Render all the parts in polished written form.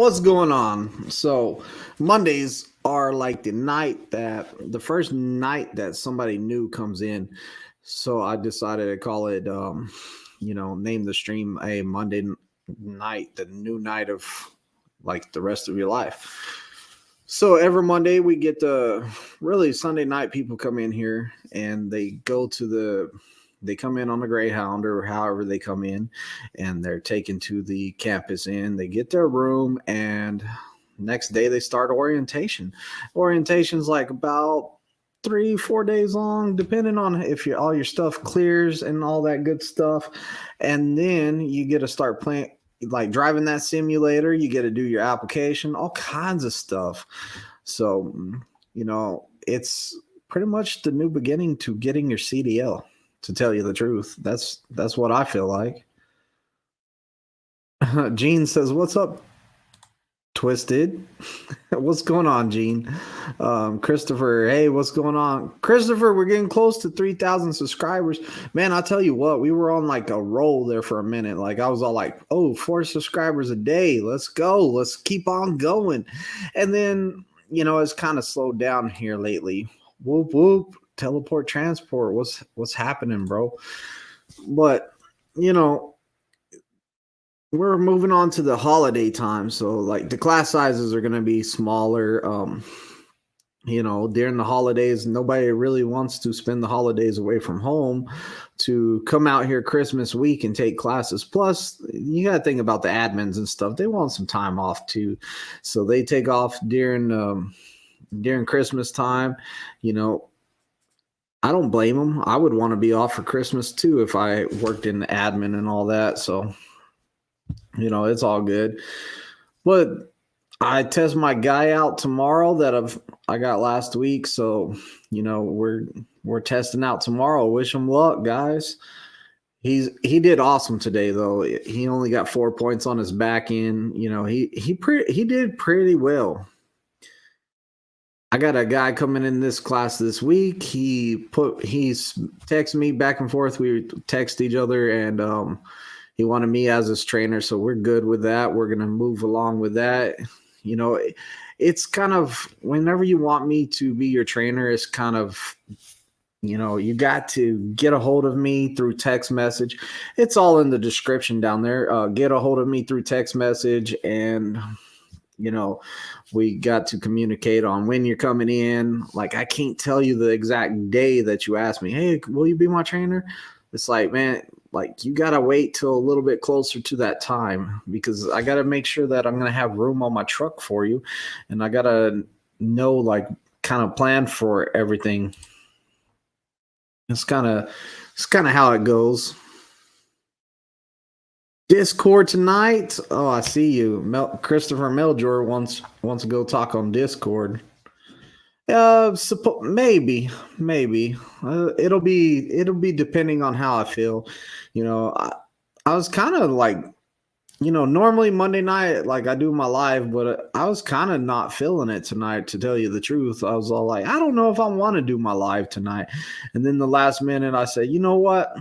What's going on? So, Mondays are like the first night that somebody new comes in. So, I decided to call it, name the stream a night, the new night of like the rest of your life. So, every Monday we get really Sunday night people come in here and they come in on the Greyhound or however they come in, and they're taken to the campus inn. They get their room, and next day they start orientation. Orientation's like about 3 4 days long, depending on if all your stuff clears and all that good stuff. And then you get to start playing, like driving that simulator. You get to do your application, all kinds of stuff. So it's pretty much the new beginning to getting your CDL, to tell you the truth. That's what I feel like. Gene says, "What's up, Twisted?" What's going on, Gene? Christopher, hey, what's going on, Christopher? We're getting close to 3,000 subscribers, man. I tell you what, we were on like a roll there for a minute. Like I was all like, "Oh, 4 subscribers a day. Let's go. Let's keep on going." And then it's kind of slowed down here lately. Whoop whoop. Teleport transport. What's happening, bro? But you know, we're moving on to the holiday time, so like the class sizes are gonna be smaller. During the holidays, nobody really wants to spend the holidays away from home to come out here Christmas week and take classes. Plus, you got to think about the admins and stuff. They want some time off too, so they take off during Christmas time. You know, I don't blame them. I would want to be off for Christmas too if I worked in admin and all that. So, it's all good. But I test my guy out tomorrow that I got last week. So, we're testing out tomorrow. Wish him luck, guys. He did awesome today though. He only got 4 points on his back end. He did pretty well. I got a guy coming in this class this week. He's texted me back and forth. We text each other, and he wanted me as his trainer, so we're good with that. We're gonna move along with that. It's kind of, whenever you want me to be your trainer, it's kind of, you got to get a hold of me through text message. It's all in the description down there. Get a hold of me through text message, and we got to communicate on when you're coming in. Like, I can't tell you the exact day that you ask me, "Hey, will you be my trainer?" It's like, man, like you got to wait till a little bit closer to that time, because I got to make sure that I'm going to have room on my truck for you. And I got to know, like, kind of plan for everything. It's kind of how it goes. Discord tonight. Oh, I see you. Christopher Meljor wants to go talk on Discord. Maybe. It'll be depending on how I feel. I was kind of like, normally Monday night, like I do my live, but I was kind of not feeling it tonight, to tell you the truth. I was all like, I don't know if I want to do my live tonight. And then the last minute I said, you know what?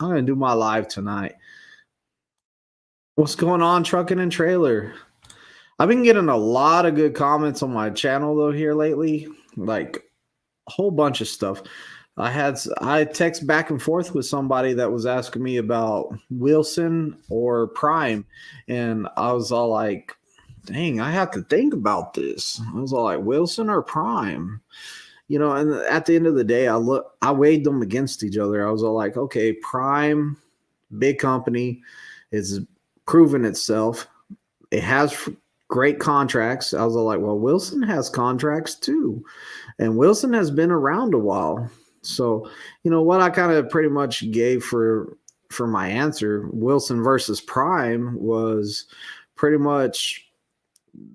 I'm going to do my live tonight. What's going on, Trucking and Trailer? I've been getting a lot of good comments on my channel though here lately, like a whole bunch of stuff. I text back and forth with somebody that was asking me about Wilson or Prime, and I was all like, dang, I have to think about this. I was all like, Wilson or Prime? And at the end of the day, I weighed them against each other. I was all like, okay, Prime, big company, is proven itself. It has great contracts. I was all like, well, Wilson has contracts too. And Wilson has been around a while. So, what I kind of pretty much gave for my answer, Wilson versus Prime, was pretty much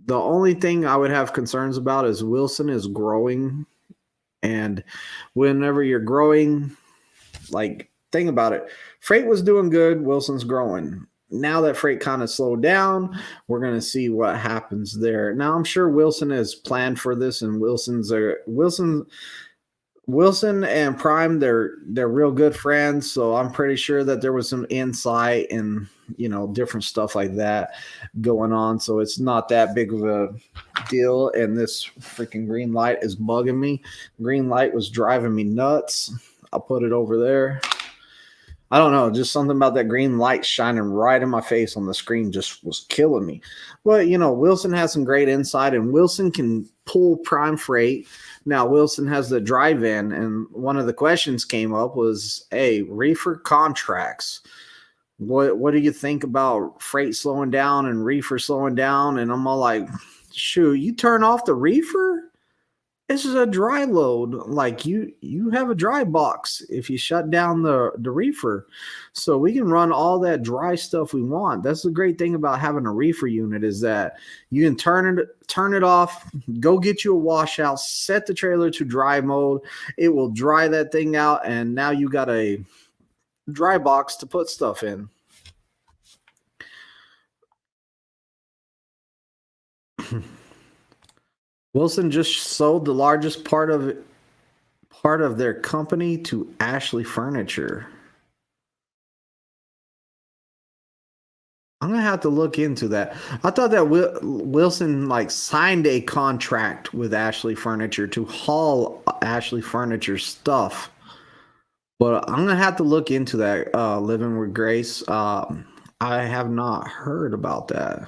the only thing I would have concerns about is Wilson is growing. And whenever you're growing, like, think about it. Freight was doing good. Wilson's growing. Now that Freight kind of slowed down, we're going to see what happens there. Now, I'm sure Wilson has planned for this, and Wilson Wilson and Prime, they're real good friends, so I'm pretty sure that there was some insight and different stuff like that going on. So it's not that big of a deal. And this freaking green light is bugging me. Green light was driving me nuts. I'll put it over there. I don't know, just something about that green light shining right in my face on the screen just was killing me. But Wilson has some great insight, and Wilson can pull prime freight. Now Wilson has the drive-in, and one of the questions came up was, "Hey, reefer contracts. What do you think about freight slowing down and reefer slowing down?" And I'm all like, "Shoot, you turn off the reefer? This is a dry load. Like you have a dry box if you shut down the reefer. So we can run all that dry stuff we want." That's the great thing about having a reefer unit, is that you can turn it off, go get you a washout, set the trailer to dry mode. It will dry that thing out, and now you got a dry box to put stuff in. Wilson just sold the largest part of their company to Ashley Furniture. I'm gonna have to look into that. I thought that Wilson signed a contract with Ashley Furniture to haul Ashley Furniture stuff, but I'm gonna have to look into that. Living with Grace. I have not heard about that.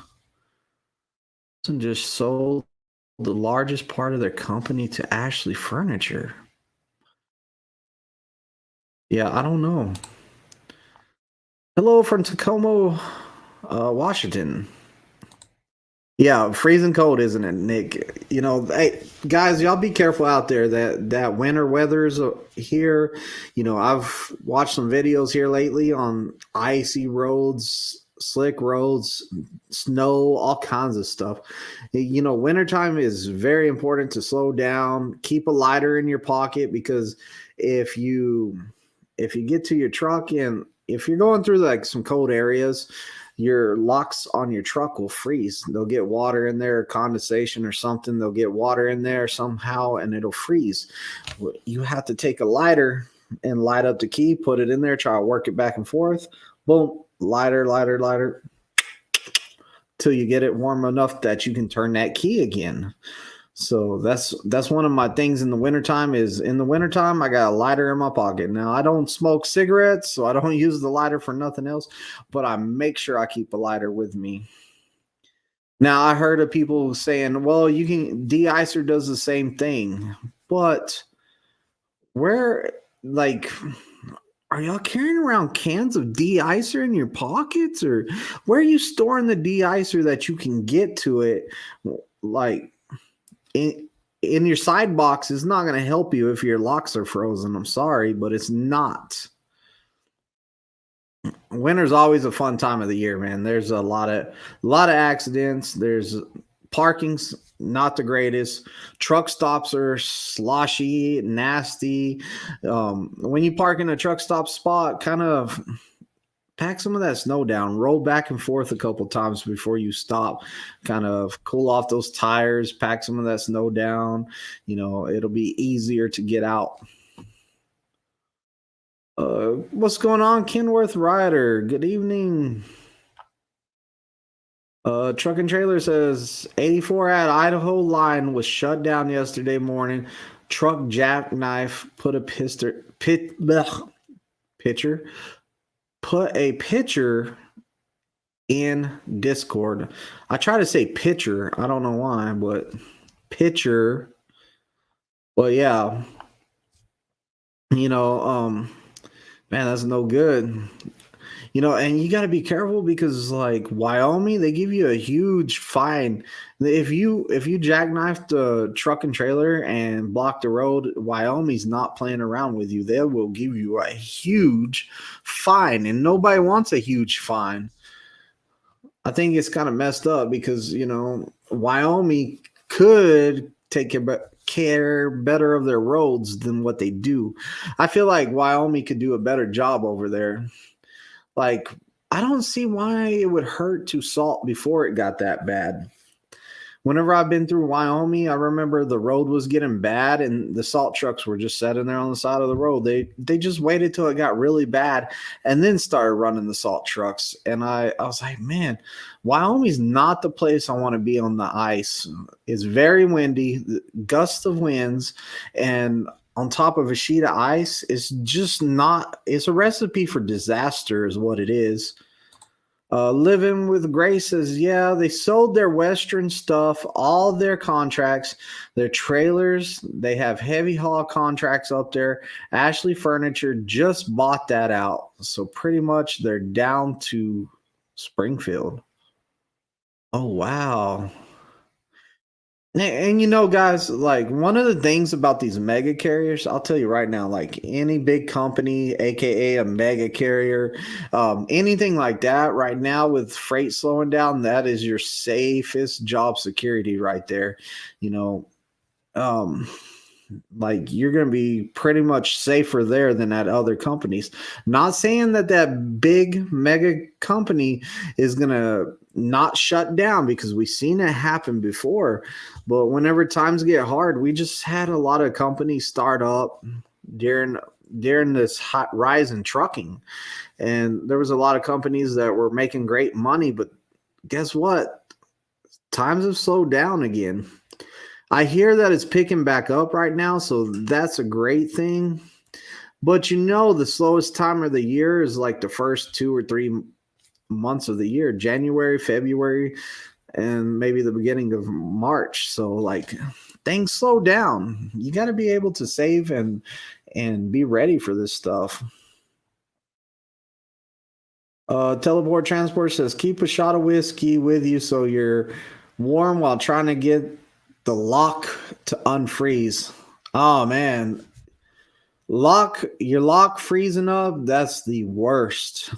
Wilson just sold the largest part of their company to Ashley Furniture. Yeah, I don't know. Hello from Tacoma, Washington. Yeah, freezing cold, isn't it, Nick? Hey, guys, y'all be careful out there. That winter weather's here. I've watched some videos here lately on icy roads, slick roads, snow, all kinds of stuff. Wintertime is very important to slow down. Keep a lighter in your pocket, because if you get to your truck, and if you're going through some cold areas, your locks on your truck will freeze. They'll get water in there, condensation or something. They'll get water in there somehow, and it'll freeze. You have to take a lighter and light up the key, put it in there, try to work it back and forth. Boom, lighter, till you get it warm enough that you can turn that key again. So that's one of my things in the wintertime. Is in the wintertime, I got a lighter in my pocket. Now, I don't smoke cigarettes, so I don't use the lighter for nothing else, but I make sure I keep a lighter with me. Now, I heard of people saying, well, de-icer does the same thing, but where, are y'all carrying around cans of de-icer in your pockets, or where are you storing the de-icer that you can get to it? In your side box is not going to help you if your locks are frozen. I'm sorry, but it's not. Winter's always a fun time of the year, man. There's a lot of accidents. There's parking's not the greatest. Truck stops are sloshy, nasty. When you park in a truck stop spot, kind of pack some of that snow down, roll back and forth a couple times before you stop, kind of cool off those tires, pack some of that snow down. It'll be easier to get out. What's going on, Kenworth Rider? Good evening. Truck and Trailer says 84 at Idaho line was shut down yesterday morning. Truck jackknife put a picture in Discord. I try to say pitcher. I don't know why, but pitcher. Well, yeah. Man, that's no good. And you got to be careful, because Wyoming, they give you a huge fine. If you jackknife the truck and trailer and block the road, Wyoming's not playing around with you. They will give you a huge fine, and nobody wants a huge fine. I think it's kind of messed up, because Wyoming could take care better of their roads than what they do. I feel like Wyoming could do a better job over there. I don't see why it would hurt to salt before it got that bad. Whenever I've been through Wyoming, I remember the road was getting bad and the salt trucks were just sitting there on the side of the road. They just waited till it got really bad and then started running the salt trucks. And I was like, man, Wyoming's not the place I want to be on the ice. It's very windy, gusts of winds, and on top of a sheet of ice, it's just not, it's a recipe for disaster, is what it is. Living with Grace says, yeah, they sold their Western stuff, all their contracts, their trailers. They have heavy haul contracts up there. Ashley Furniture just bought that out. So pretty much they're down to Springfield. Oh, wow. And you know, guys, like one of the things about these mega carriers, I'll tell you right now, like any big company, aka a mega carrier, anything like that, right now with freight slowing down, that is your safest job security right there. You know, um, like you're going to be pretty much safer there than at other companies. Not saying that that big mega company is going to not shut down, because we've seen it happen before. But whenever times get hard, we just had a lot of companies start up during this hot rise in trucking, and there was a lot of companies that were making great money. But guess what? Times have slowed down again. I hear that it's picking back up right now, so that's a great thing. But you know, the slowest time of the year is like the first 2 or 3 months of the year, January, February, and maybe the beginning of March. So like things slow down. You got to be able to save and be ready for this stuff. Teleport Transport says, keep a shot of whiskey with you so you're warm while trying to get the lock to unfreeze. Oh man, your lock freezing up, that's the worst.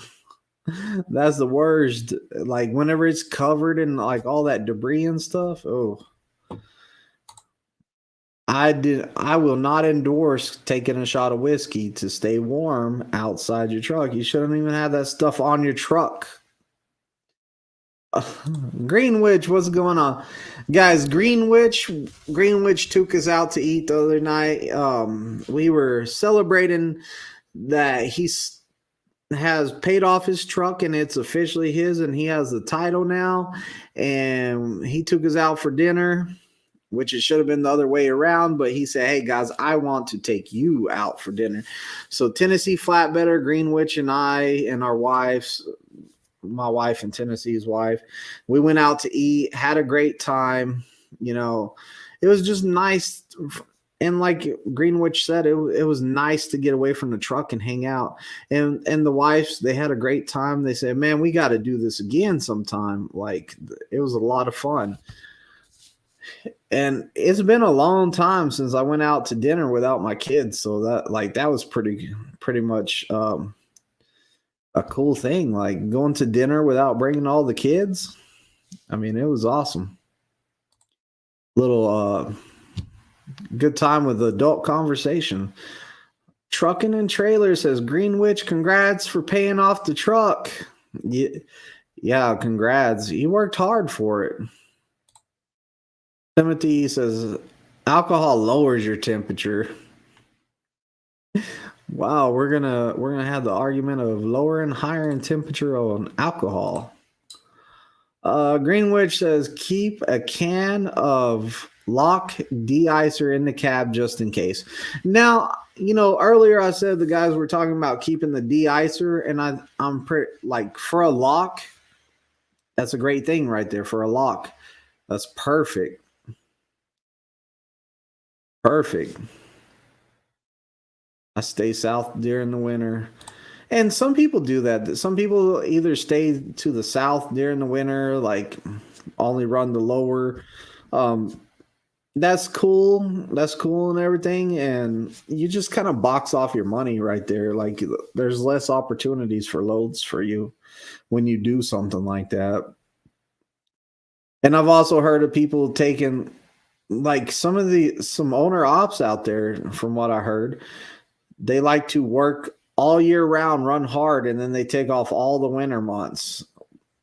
That's the worst. Like whenever it's covered in like all that debris and stuff. Oh, I will not endorse taking a shot of whiskey to stay warm outside your truck. You shouldn't even have that stuff on your truck. Greenwich, what's going on, guys? Greenwich took us out to eat the other night. We were celebrating that has paid off his truck and it's officially his, and he has the title now. And he took us out for dinner, which it should have been the other way around, but he said, hey guys, I want to take you out for dinner. So Tennessee Flatbedder, Greenwich, and I and our wives, my wife and Tennessee's wife, we went out to eat, had a great time. You know, it was just nice. And like Greenwich said, it was nice to get away from the truck and hang out. And the wives, they had a great time. They said, man, we got to do this again sometime. Like it was a lot of fun. And it's been a long time since I went out to dinner without my kids. So that was pretty much a cool thing, like going to dinner without bringing all the kids. I mean, it was awesome. Little good time with adult conversation. Trucking and Trailer says, Greenwich, congrats for paying off the truck. Yeah, congrats. You worked hard for it. Timothy says, alcohol lowers your temperature. Wow, we're gonna have the argument of lowering, higher in temperature on alcohol. Greenwich says, keep a can of lock de-icer in the cab just in case. Now, you know, earlier I said the guys were talking about keeping the de-icer, and I'm pretty like, for a lock, that's a great thing right there. For a lock, that's perfect. Perfect. I stay south during the winter. And some people do that. Some people either stay to the south during the winter, like only run the lower. That's cool. That's cool and everything. And you just kind of box off your money right there. Like there's less opportunities for loads for you when you do something like that. And I've also heard of people taking, like some owner ops out there, from what I heard, they like to work all year round, run hard, and then they take off all the winter months.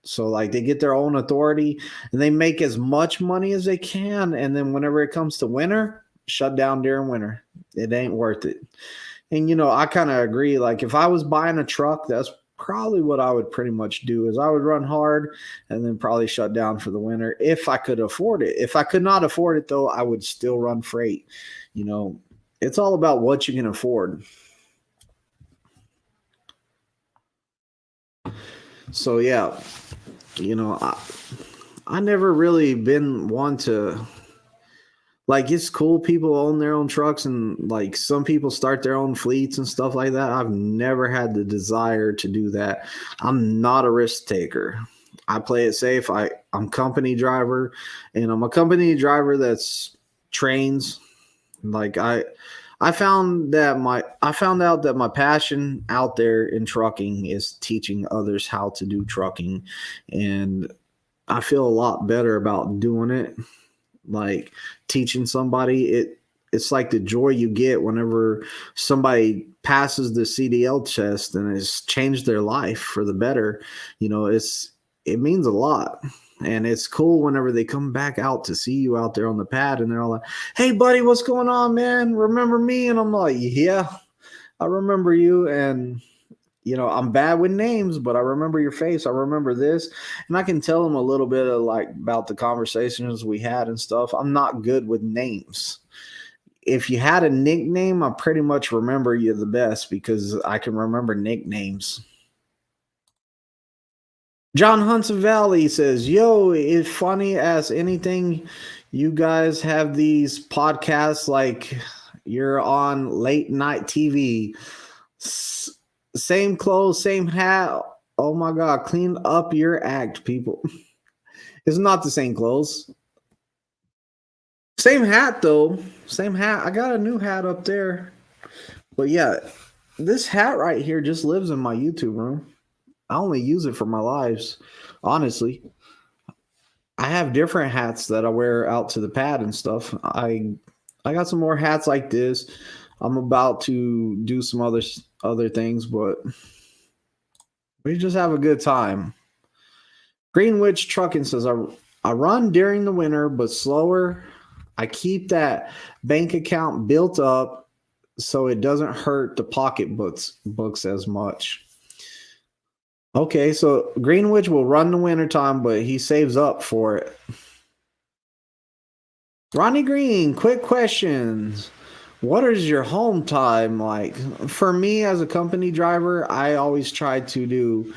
So like they get their own authority and they make as much money as they can. And then whenever it comes to winter, shut down during winter. It ain't worth it. And I kind of agree. Like if I was buying a truck, that's probably what I would pretty much do is I would run hard and then probably shut down for the winter if I could afford it. If I could not afford it though, I would still run freight. It's all about what you can afford. So yeah, I never really been one to like it's cool people own their own trucks and like some people start their own fleets and stuff like that. I've never had the desire to do that. I'm not a risk taker. I play it safe. I'm company driver and I'm a company driver that's trains. Like I found out that my passion out there in trucking is teaching others how to do trucking, and I feel a lot better about doing it. Like teaching somebody, it's like the joy you get whenever somebody passes the CDL test and it's changed their life for the better. It means a lot. And it's cool whenever they come back out to see you out there on the pad and they're all like, "Hey buddy, what's going on, man? Remember me?" And I'm like, "Yeah, I remember you." And I'm bad with names, but I remember your face. I remember this. And I can tell them a little bit of like about the conversations we had and stuff. I'm not good with names. If you had a nickname, I pretty much remember you the best because I can remember nicknames. John Hudson Valley says, "Yo, it's funny as anything. You guys have these podcasts like you're on late night TV. Same clothes, same hat. Oh my God, clean up your act, people." It's not the same clothes. Same hat, though. Same hat. I got a new hat up there. But yeah, this hat right here just lives in my YouTube room. I only use it for my lives, honestly. I have different hats that I wear out to the pad and stuff. I got some more hats like this. I'm about to do some other things, but we just have a good time. Greenwich Trucking says, I run during the winter, but slower. I keep that bank account built up so it doesn't hurt the pocketbooks as much. Okay, so Greenwich will run the wintertime, but he saves up for it. Ronnie Green, quick questions. What is your home time like? For me as a company driver, I always try to do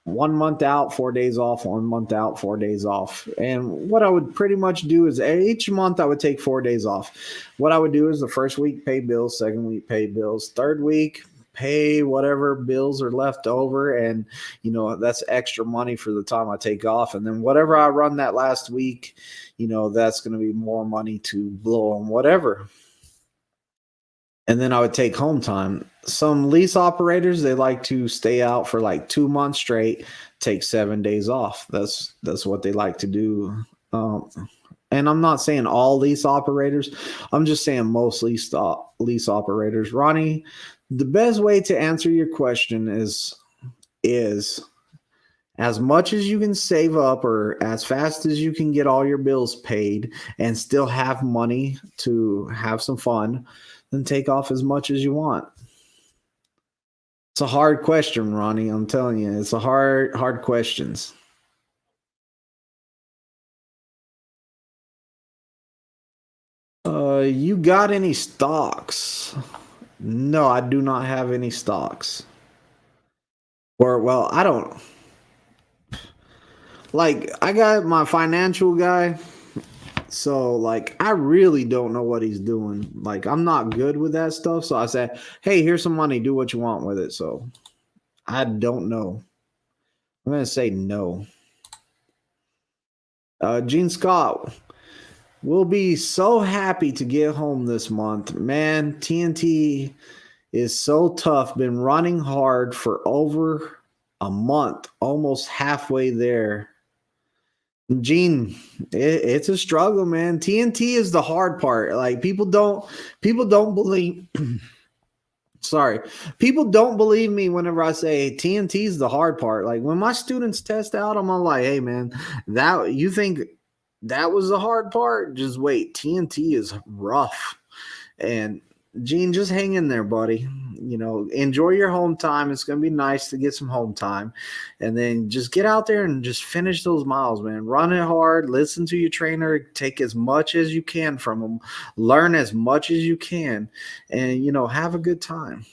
1 month out, 4 days off, 1 month out, 4 days off. And what I would pretty much do is each month I would take 4 days off. What I would do is the first week pay bills, second week pay bills, third week pay whatever bills are left over, and that's extra money for the time I take off. And then whatever I run that last week, that's going to be more money to blow on whatever. And then I would take home time. Some lease operators, they like to stay out for like 2 months straight, take 7 days off. That's what they like to do. And I'm not saying all lease operators. I'm just saying most lease operators. Ronnie, the best way to answer your question is as much as you can save up or as fast as you can get all your bills paid and still have money to have some fun, then take off as much as you want. It's a hard question, Ronnie. I'm telling you, it's a hard questions. You got any stocks? No, I do not have any stocks. I don't. Like, I got my financial guy. So, like, I really don't know what he's doing. Like, I'm not good with that stuff. So I said, "Hey, here's some money. Do what you want with it." So I don't know. I'm going to say no. Gene Scott, we'll be so happy to get home this month. Man, TNT is so tough. Been running hard for over a month, almost halfway there. Gene, it's a struggle, man. TNT is the hard part. Like people don't believe Sorry. People don't believe me whenever I say TNT is the hard part. Like when my students test out, I'm all like, hey man, that you think that was the hard part? Just wait. TNT is rough. And Gene, just hang in there, buddy. You know, enjoy your home time. It's gonna be nice to get some home time. And then just get out there and just finish those miles, man. Run it hard, listen to your trainer, take as much as you can from them, learn as much as you can, and you know, have a good time.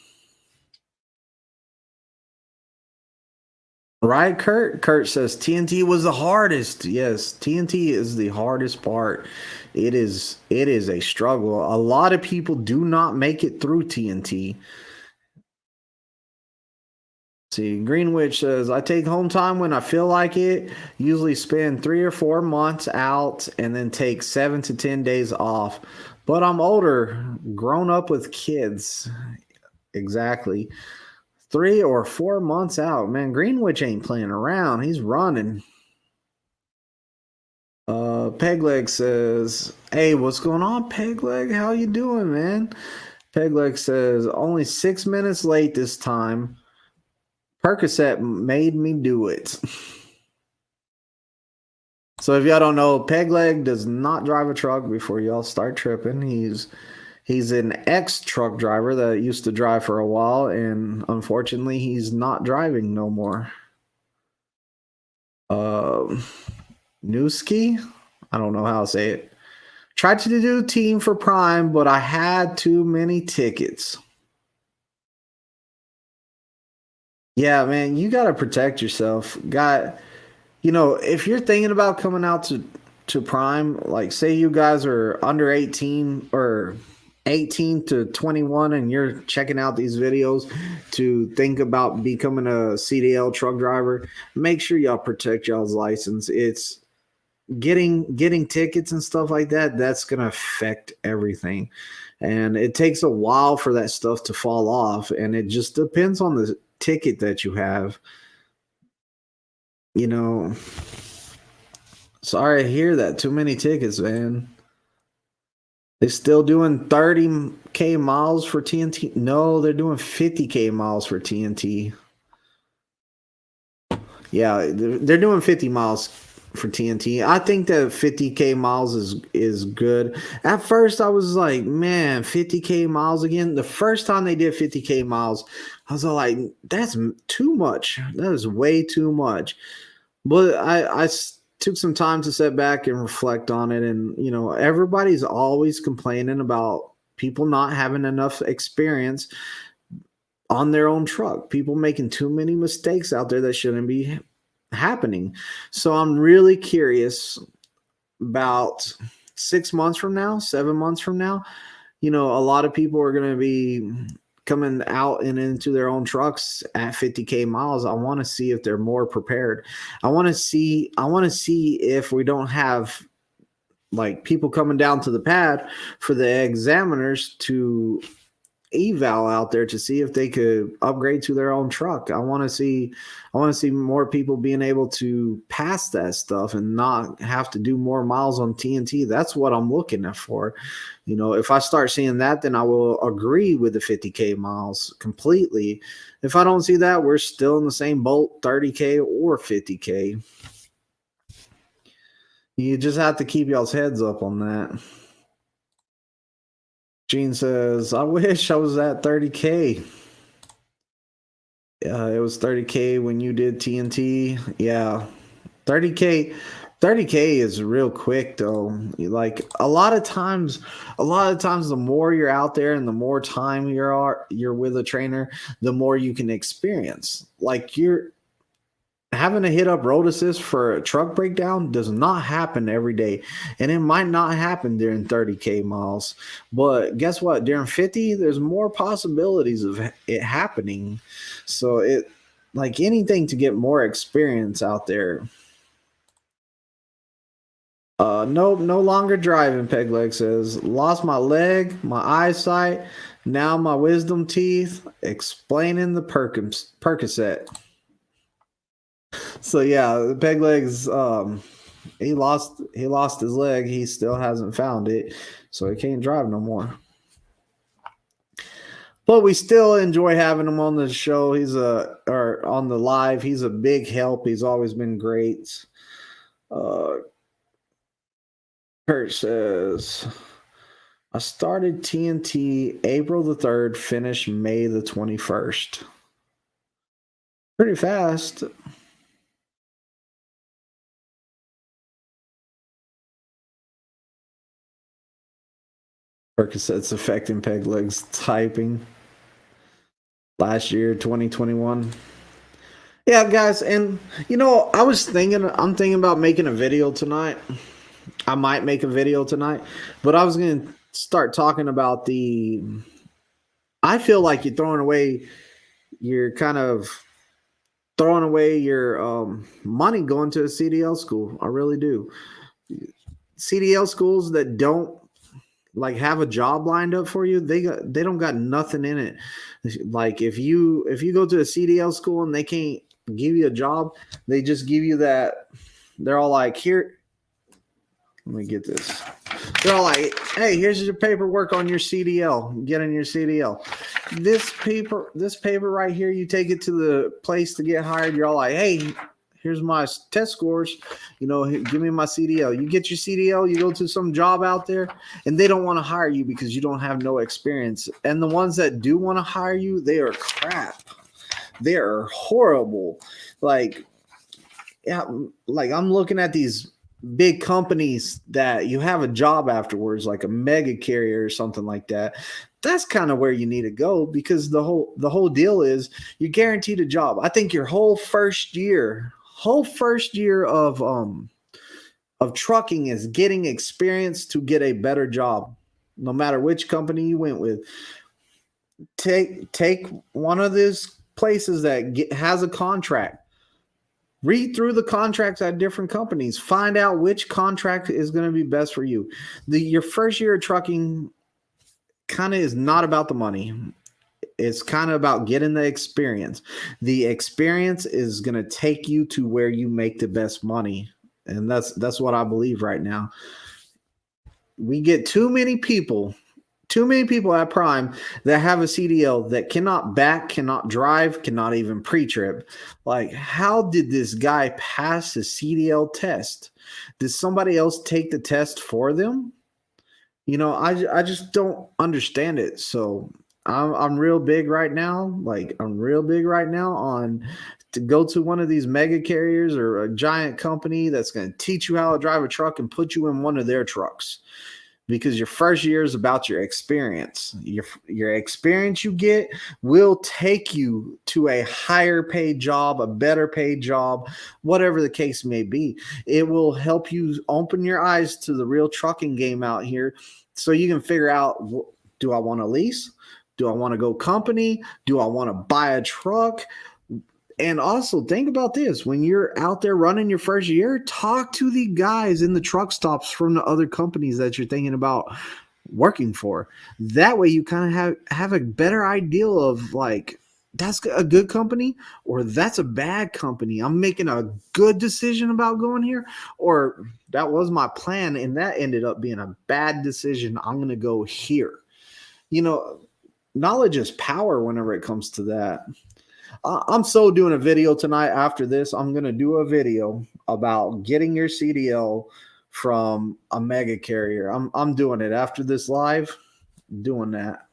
Right, Kurt? Kurt says TNT was the hardest. Yes, TNT is the hardest part. It is a struggle. A lot of people do not make it through TNT. See, Greenwich says I take home time when I feel like it. Usually spend 3 or 4 months out and then take 7 to 10 days off. But I'm older, grown up with kids. Exactly. 3 or 4 months out, man. Greenwich ain't playing around. He's running. Pegleg says, "Hey, what's going on, Pegleg? How you doing, man?" Pegleg says, "Only 6 minutes late this time. Percocet made me do it." So if y'all don't know, Pegleg does not drive a truck before y'all start tripping. He's an ex truck driver that used to drive for a while, and unfortunately, he's not driving no more. Um, Newski, I don't know how to say it. Tried to do team for Prime, but I had too many tickets. Yeah, man, you got to protect yourself. If you're thinking about coming out to Prime, like say you guys are under 18 or 18 to 21 and you're checking out these videos to think about becoming a CDL truck driver, make sure y'all protect y'all's license. It's getting tickets and stuff like that, that's going to affect everything. And it takes a while for that stuff to fall off, and it just depends on the ticket that you have. You know, sorry to hear that. Too many tickets, man. They still doing 30K miles for TNT? No, they're doing 50K miles for TNT. Yeah, they're doing 50 miles for TNT. I think that 50K miles is good. At first, I was like, man, 50K miles again. The first time they did 50K miles, I was like, that's too much. That is way too much. But I took some time to sit back and reflect on it. And, you know, everybody's always complaining about people not having enough experience on their own truck, people making too many mistakes out there that shouldn't be happening. So I'm really curious about 6 months from now, 7 months from now. You know, a lot of people are going to be coming out and into their own trucks at 50K miles. I want to see if they're more prepared. I want to see if we don't have like people coming down to the pad for the examiners to eval out there to see if they could upgrade to their own truck. I want to see more people being able to pass that stuff and not have to do more miles on TNT. That's what I'm looking at for. You know, if I start seeing that, then I will agree with the 50K miles completely. If I don't see that, we're still in the same boat, 30K or 50K. You just have to keep y'all's heads up on that. Gene says, I wish I was at 30K. It was 30K when you did TNT. Yeah. 30K. 30K is real quick though. Like a lot of times the more you're out there and the more time you're with a trainer, the more you can experience. Like you're having to hit up road assist for a truck breakdown does not happen every day, and it might not happen during 30K miles, but guess what, during 50 there's more possibilities of it happening. So it, like anything to get more experience out there. Nope, no longer driving, Pegleg says. Lost my leg, my eyesight, now my wisdom teeth. Explaining the Percocet. So yeah, peg legs. He lost his leg. He still hasn't found it, so he can't drive no more. But we still enjoy having him on the show. Or on the live. He's a big help. He's always been great. Kurt says, I started TNT April the 3rd, finished May the 21st. Pretty fast. Percocet's affecting peg legs typing. Last year, 2021. Yeah, guys, and I'm thinking about making a video tonight. I might make a video tonight, but I was going to start talking about I feel like you're kind of throwing away your money going to a CDL school. I really do. CDL schools that don't have a job lined up for you, they don't got nothing in it. Like if you go to a CDL school and they can't give you a job, they just give you that. They're all like, here, let me get this. They're all like, hey, here's your paperwork on your CDL. Get in your CDL. This paper right here, you take it to the place to get hired. You're all like, hey, here's my test scores. Give me my CDL. You get your CDL, you go to some job out there, and they don't want to hire you because you don't have no experience. And the ones that do want to hire you, they are crap. They are horrible. Like I'm looking at these big companies that you have a job afterwards, like a mega carrier or something like that. That's kind of where you need to go, because the whole deal is you're guaranteed a job. I think your whole first year of trucking is getting experience to get a better job, no matter which company you went with. Take one of these places that has a contract. Read through the contracts at different companies. Find out which contract is going to be best for you. Your first year of trucking kind of is not about the money. It's kind of about getting the experience. The experience is going to take you to where you make the best money. And that's what I believe right now. We get too many people at Prime that have a CDL that cannot back, cannot drive, cannot even pre-trip. Like, how did this guy pass the CDL test? Did somebody else take the test for them? I just don't understand it. So I'm real big right now. I'm real big right now on to go to one of these mega carriers or a giant company that's going to teach you how to drive a truck and put you in one of their trucks. Because your first year is about your experience. Your experience you get will take you to a higher paid job, a better paid job, whatever the case may be. It will help you open your eyes to the real trucking game out here, so you can figure out, do I want to lease? Do I want to go company? Do I want to buy a truck? And also think about this. When you're out there running your first year, talk to the guys in the truck stops from the other companies that you're thinking about working for. That way you kind of have a better idea of that's a good company or that's a bad company. I'm making a good decision about going here, or that was my plan and that ended up being a bad decision. I'm going to go here. Knowledge is power whenever it comes to that. I'm so doing a video tonight. After this, I'm going to do a video about getting your CDL from a mega carrier. I'm doing it after this live, doing that.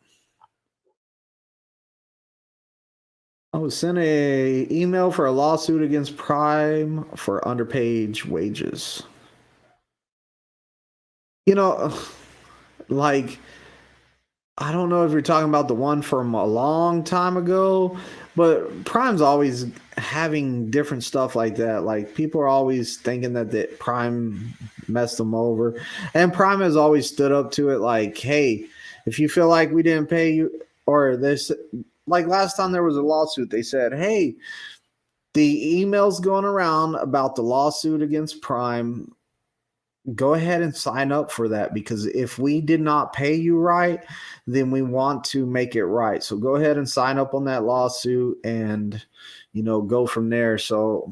I was sent a email for a lawsuit against Prime for underpaid wages. I don't know if you're talking about the one from a long time ago, but Prime's always having different stuff like that. Like, people are always thinking that Prime messed them over. And Prime has always stood up to it like, hey, if you feel like we didn't pay you, or this, like last time there was a lawsuit, they said, hey, the emails going around about the lawsuit against Prime, go ahead and sign up for that, because if we did not pay you right, then we want to make it right. So go ahead and sign up on that lawsuit and, go from there. So,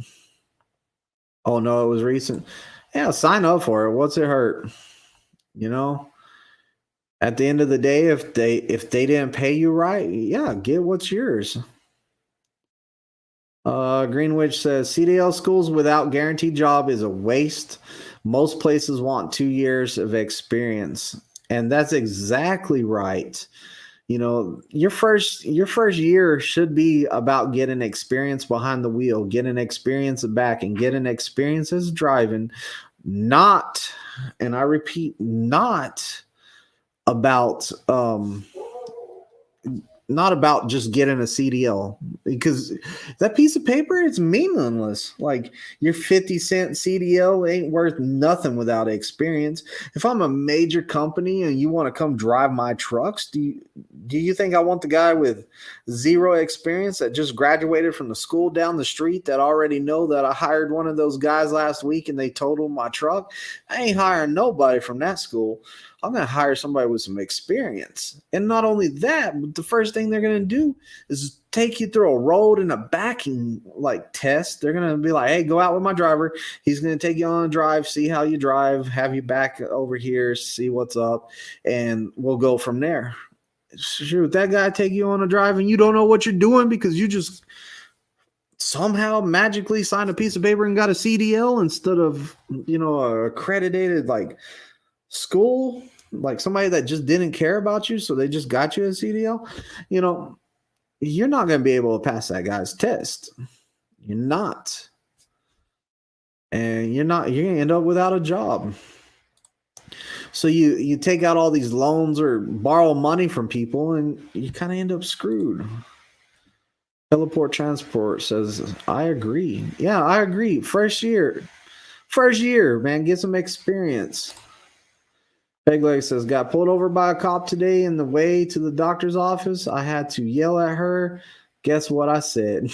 oh no, it was recent. Yeah, sign up for it. What's it hurt? At the end of the day, if they didn't pay you right, yeah, get what's yours. Greenwich says CDL schools without guaranteed job is a waste. Most places want 2 years of experience, and that's exactly right. You know, your first year should be about getting experience behind the wheel, getting experience back, and getting experience as driving. Not, and I repeat, not about not about just getting a CDL, because that piece of paper is meaningless. Like, your 50-cent CDL ain't worth nothing without experience. If I'm a major company and you want to come drive my trucks, do you think I want the guy with zero experience that just graduated from the school down the street that already know that I hired one of those guys last week and they totaled my truck? I ain't hiring nobody from that school. I'm going to hire somebody with some experience. And not only that, but the first thing they're going to do is take you through a road and a backing like test. They're going to be like, hey, go out with my driver. He's going to take you on a drive, see how you drive, have you back over here, see what's up, and we'll go from there. Shoot, that guy take you on a drive and you don't know what you're doing because you just somehow magically signed a piece of paper and got a CDL instead of, a accredited like school, like somebody that just didn't care about you, so they just got you a CDL. You're not going to be able to pass that guy's test. You're not. And you're going to end up without a job. So you take out all these loans or borrow money from people and you kind of end up screwed. Teleport Transport says, I agree. Yeah, I agree. First year, man, get some experience. Pegleg says, got pulled over by a cop today in the way to the doctor's office. I had to yell at her. Guess what I said?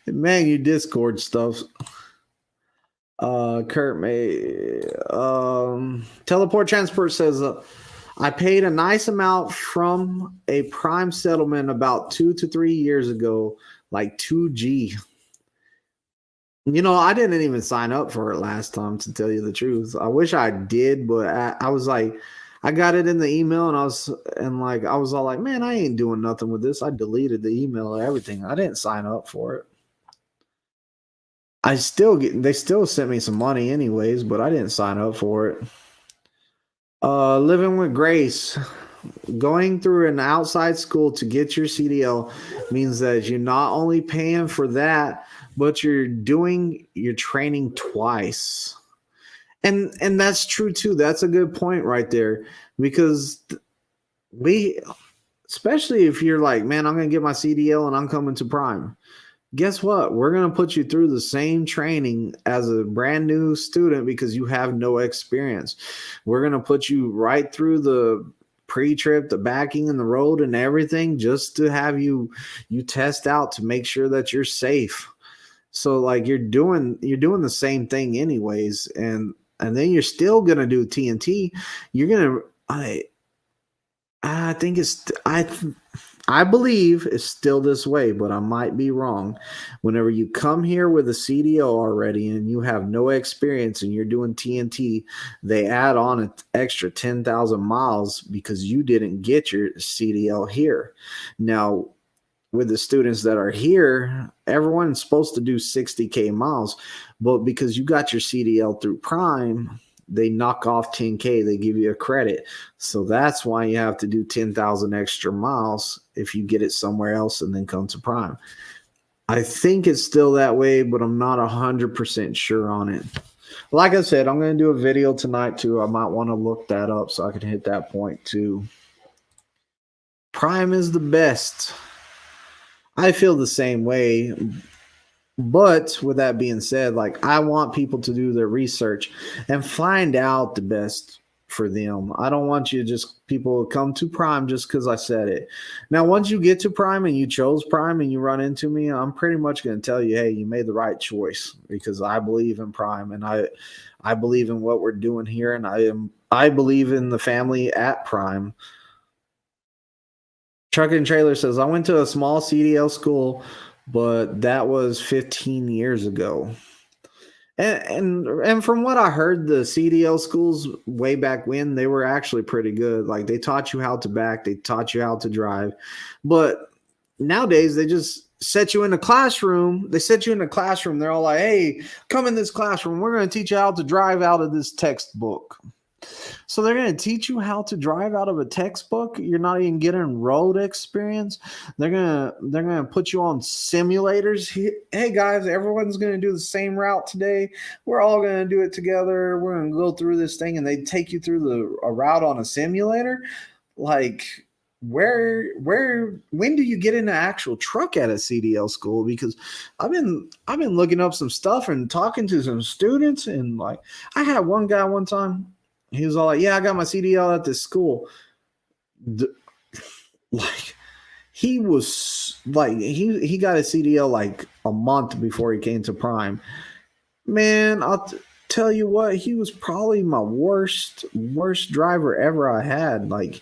Man, you Discord stuff. Kurt May. Teleport Transport says, I paid a nice amount from a prime settlement about 2 to 3 years ago, like 2G. I didn't even sign up for it last time, to tell you the truth. I wish I did, but I was like, I got it in the email and I was all like, man, I ain't doing nothing with this. I deleted the email and everything. I didn't sign up for it. They still sent me some money anyways, but I didn't sign up for it. Living with Grace. Going through an outside school to get your CDL means that you're not only paying for that, but you're doing your training twice. And that's true too. That's a good point right there, because especially if you're like, man, I'm going to get my CDL and I'm coming to Prime. Guess what? We're going to put you through the same training as a brand new student because you have no experience. We're going to put you right through the pre-trip, the backing and the road and everything, just to have you test out to make sure that you're safe. So like you're doing the same thing anyways, and then you're still going to do TNT. You're going to I believe it's still this way, but I might be wrong. Whenever you come here with a CDL already and you have no experience and you're doing TNT, they add on an extra 10,000 miles because you didn't get your CDL here. Now, with the students that are here, everyone's supposed to do 60K miles, but because you got your CDL through Prime, they knock off 10K. They give you a credit. So that's why you have to do 10,000 extra miles if you get it somewhere else and then come to Prime. I think it's still that way, but I'm not 100% sure on it. Like I said, I'm going to do a video tonight too. I might want to look that up so I can hit that point too. Prime is the best. I feel the same way. But with that being said, like, I want people to do their research and find out the best for them. I don't want you to just people come to Prime just because I said it. Now, once you get to Prime and you chose Prime and you run into me, I'm pretty much going to tell you, hey, you made the right choice, because I believe in Prime and I believe in what we're doing here, and I believe in the family at Prime. Truck and Trailer says, I went to a small CDL school, but that was 15 years ago. And from what I heard, the CDL schools way back when, they were actually pretty good. Like they taught you how to back, they taught you how to drive. But nowadays they just set you in a classroom. They set you in a classroom. They're all like, "Hey, come in this classroom. We're going to teach you how to drive out of this textbook." So they're going to teach you how to drive out of a textbook. You're not even getting road experience. They're gonna put you on simulators. Hey guys, everyone's going to do the same route today. We're all going to do it together. We're going to go through this thing, and they take you through a route on a simulator. Like when do you get in an actual truck at a CDL school? Because I've been looking up some stuff and talking to some students, and like I had one guy one time. He was all like, "Yeah, I got my CDL at this school." D- like he was like he got a CDL like a month before he came to Prime. Man, tell you what, he was probably my worst driver ever I had. Like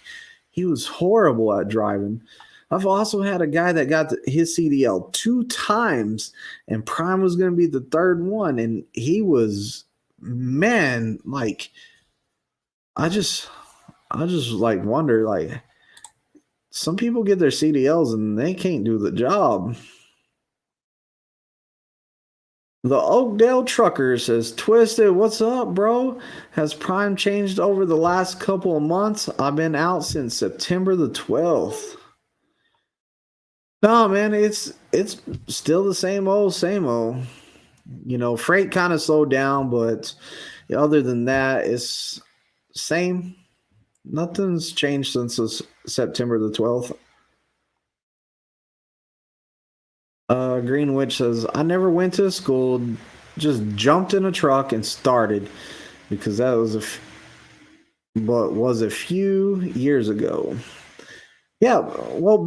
he was horrible at driving. I've also had a guy that got his CDL two times, and Prime was going to be the third one, and he was, man, like I just I just like wonder, like some people get their CDLs and they can't do the job. The Oakdale Trucker says, "Twisted, what's up, bro? Has Prime changed over the last couple of months? I've been out since September the 12th." No, man, it's still the same old, same old. Freight kind of slowed down, but other than that, it's same. Nothing's changed since September the 12th. Greenwich says, "I never went to school, just jumped in a truck and started because that was a few years ago." Yeah, well,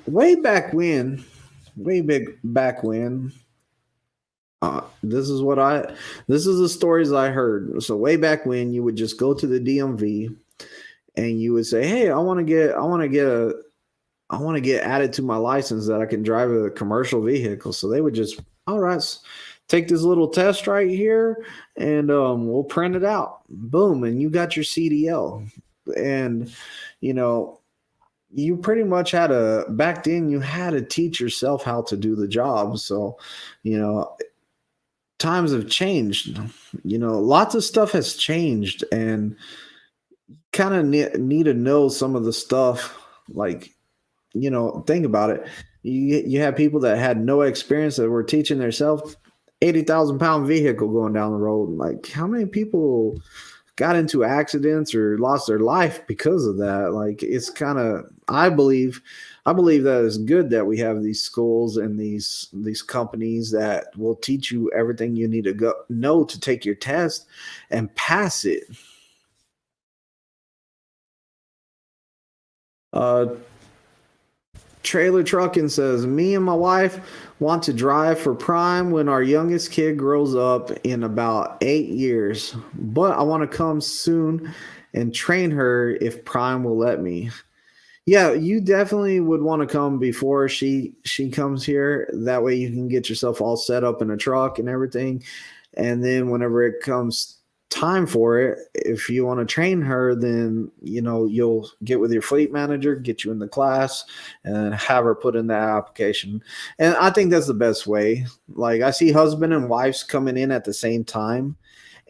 way back when, way big back when. This is this is the stories I heard. So way back when, you would just go to the DMV and you would say, "Hey, I want to get added to my license that I can drive a commercial vehicle." So they would just, "All right, take this little test right here, and we'll print it out." Boom, and you got your CDL. And you know, you pretty much had to back then. You had to teach yourself how to do the job. So, you know, times have changed. Lots of stuff has changed, and kind of need to know some of the stuff, like, think about it. You have people that had no experience that were teaching themselves 80,000 pound vehicle going down the road. Like, how many people got into accidents or lost their life because of that? Like, it's kind of, I believe that it's good that we have these schools and these companies that will teach you everything you need to know to take your test and pass it. Uh, Trailer Trucking says, "Me and my wife want to drive for Prime when our youngest kid grows up in about 8 years, but I want to come soon and train her if Prime will let me." Yeah, you definitely would want to come before she comes here. That way you can get yourself all set up in a truck and everything. And then whenever it comes time for it, if you want to train her, then you'll get with your fleet manager, get you in the class, and have her put in that application. And I think that's the best way. Like, I see husband and wives coming in at the same time,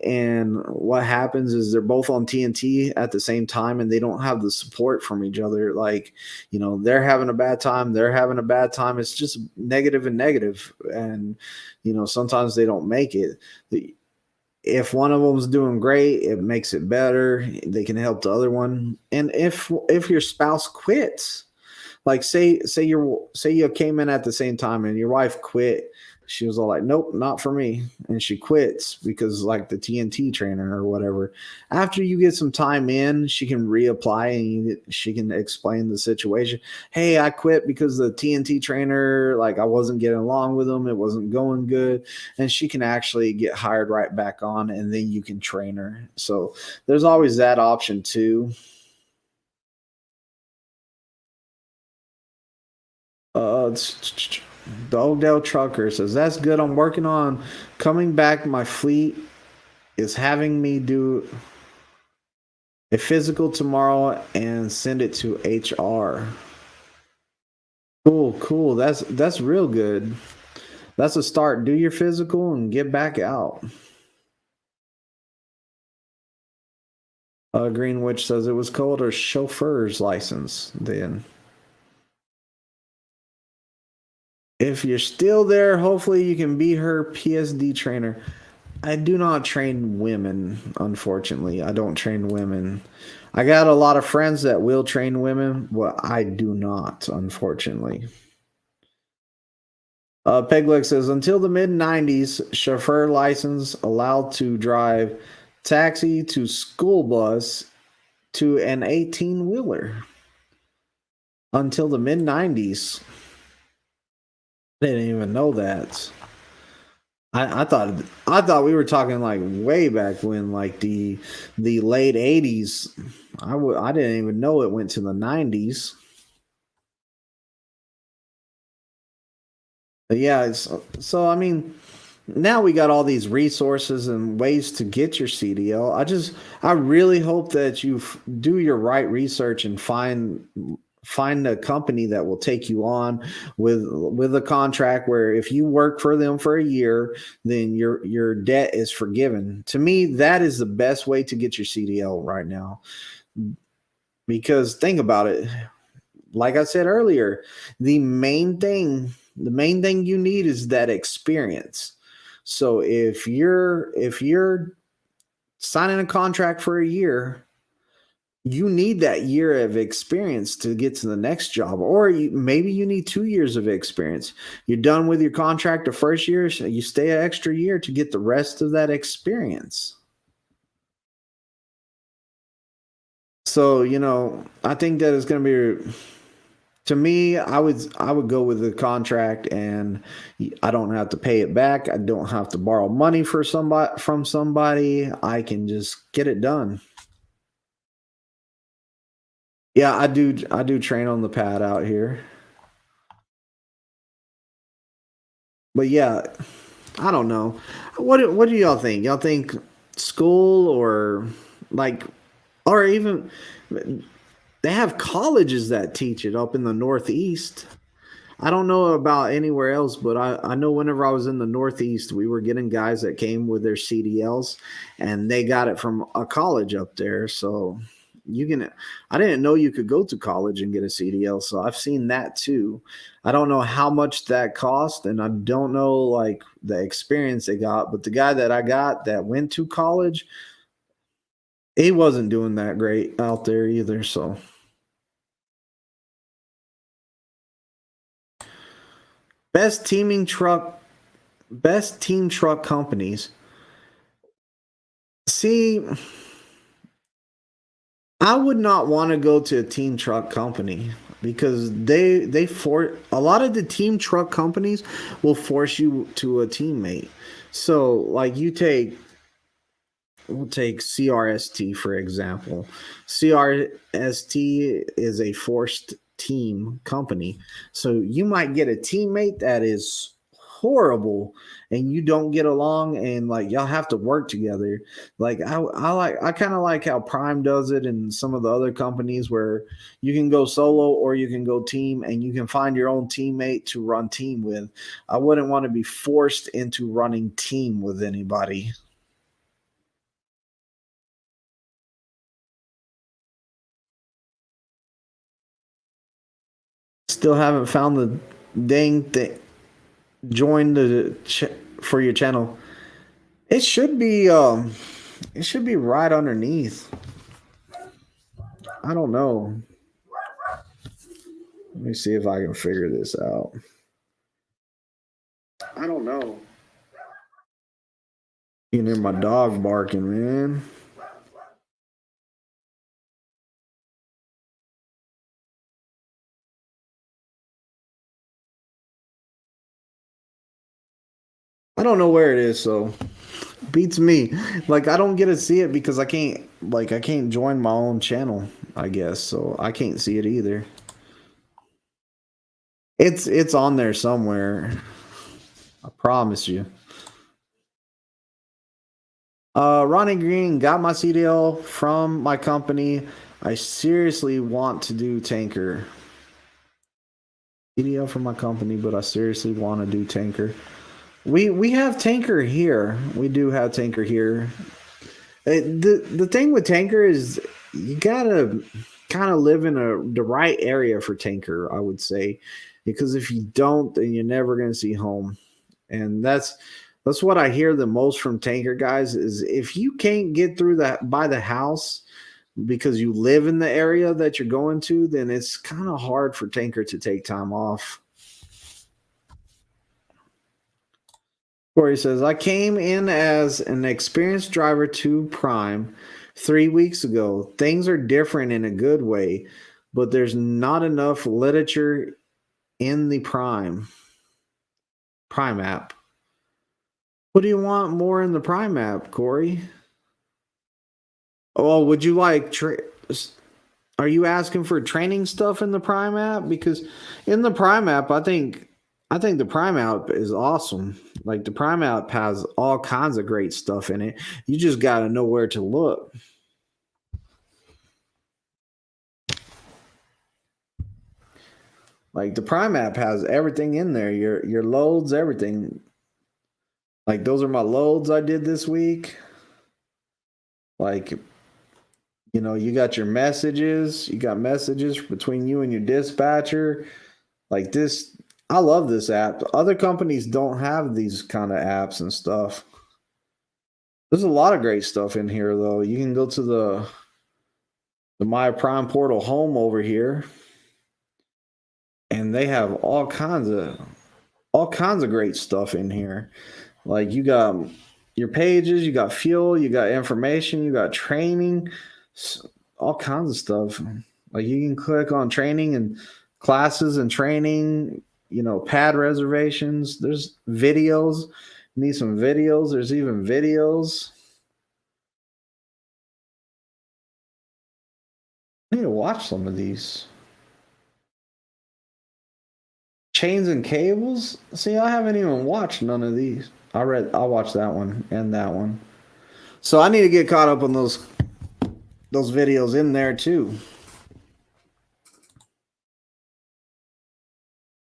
and what happens is they're both on TNT at the same time, and they don't have the support from each other. Like, they're having a bad time, they're having a bad time. It's just negative and negative. And sometimes they don't make it. If one of them's doing great, it makes it better. They can help the other one. And if your spouse quits, like, say you came in at the same time and your wife quit. She was all like, "Nope, not for me," and she quits because, like, the TNT trainer or whatever. After you get some time in, she can reapply, and she can explain the situation. "Hey, I quit because the TNT trainer, like, I wasn't getting along with him. It wasn't going good," and she can actually get hired right back on, and then you can train her. So there's always that option too. Uh, The Oakdale Trucker says, that's good. I'm working on coming back. My fleet is having me do a physical tomorrow and send it to HR. Cool, cool. That's real good. That's a start. Do your physical and get back out. Greenwich says it was called a chauffeur's license then. If you're still there, hopefully you can be her PSD trainer. I do not train women, unfortunately. I don't train women. I got a lot of friends that will train women. Well, I do not, unfortunately. Pegleg says, until the mid 90s, chauffeur license allowed to drive taxi to school bus to an 18 wheeler. Until the mid 90s. I didn't even know that. I thought we were talking like way back when, like the late 80s. I didn't even know it went to the 90s. But yeah, so I mean, now we got all these resources and ways to get your CDL. I really hope that you do your right research and find a company that will take you on with a contract where if you work for them for a year, then your debt is forgiven. To me, that is the best way to get your CDL right now. Because think about it. Like I said earlier, the main thing you need is that experience. So if you're signing a contract for a year, you need that year of experience to get to the next job, or maybe you need 2 years of experience. You're done with your contract the first year, so you stay an extra year to get the rest of that experience. So, I think that is going to be, to me, I would go with the contract, and I don't have to pay it back. I don't have to borrow money from somebody. I can just get it done. Yeah, I do train on the pad out here. But yeah, I don't know. What do y'all think? Y'all think school or like, or even they have colleges that teach it up in the Northeast. I don't know about anywhere else, but I know whenever I was in the Northeast, we were getting guys that came with their CDLs, and they got it from a college up there. So I didn't know you could go to college and get a CDL. So I've seen that too. I don't know how much that cost, and I don't know like the experience they got, but the guy that I got that went to college, he wasn't doing that great out there either. So best team truck companies. See, I would not want to go to a team truck company because they for a lot of the team truck companies will force you to a teammate. So like we'll take CRST for example. CRST is a forced team company. So you might get a teammate that is horrible and you don't get along and like y'all have to work together. Like I kind of like how Prime does it and some of the other companies where you can go solo or you can go team and you can find your own teammate to run team with. I wouldn't want to be forced into running team with anybody. Still haven't found the dang thing. Join for your channel. It should be right underneath. I don't know. Let me see if I can figure this out. I don't know. You can hear my dog barking, man. I don't know where it is, so beats me. Like I don't get to see it because I can't join my own channel, I guess. So I can't see it either. It's on there somewhere. I promise you. Ronnie Green got my CDL from my company. I seriously want to do tanker. CDL from my company, but I seriously want to do tanker. We have tanker here. We do have tanker here. The thing with tanker is you gotta kind of live in the right area for tanker, I would say, because if you don't, then you're never gonna see home, and that's what I hear the most from tanker guys is if you can't get through that by the house because you live in the area that you're going to, then it's kind of hard for tanker to take time off. Corey says, I came in as an experienced driver to Prime 3 weeks ago. Things are different in a good way, but there's not enough literature in the Prime app. What do you want more in the Prime app, Corey? Oh, would you like are you asking for training stuff in the Prime app? Because in the Prime app, I think the Prime app is awesome. Like the Prime app has all kinds of great stuff in it. You just got to know where to look. Like the Prime app has everything in there. Your loads, everything. Like those are my loads I did this week. Like you got your messages, you got messages between you and your dispatcher. Like this, I love this app. Other companies don't have these kind of apps and stuff. There's a lot of great stuff in here though. You can go to the My Prime Portal home over here, and they have all kinds of great stuff in here. Like you got your pages, you got fuel, you got information, you got training, all kinds of stuff. Like you can click on training and classes and training, pad reservations. There's videos. Need some videos. There's even videos. I need to watch some of these. Chains and cables. See, I haven't even watched none of these. I watched that one and that one. So I need to get caught up on those videos in there too.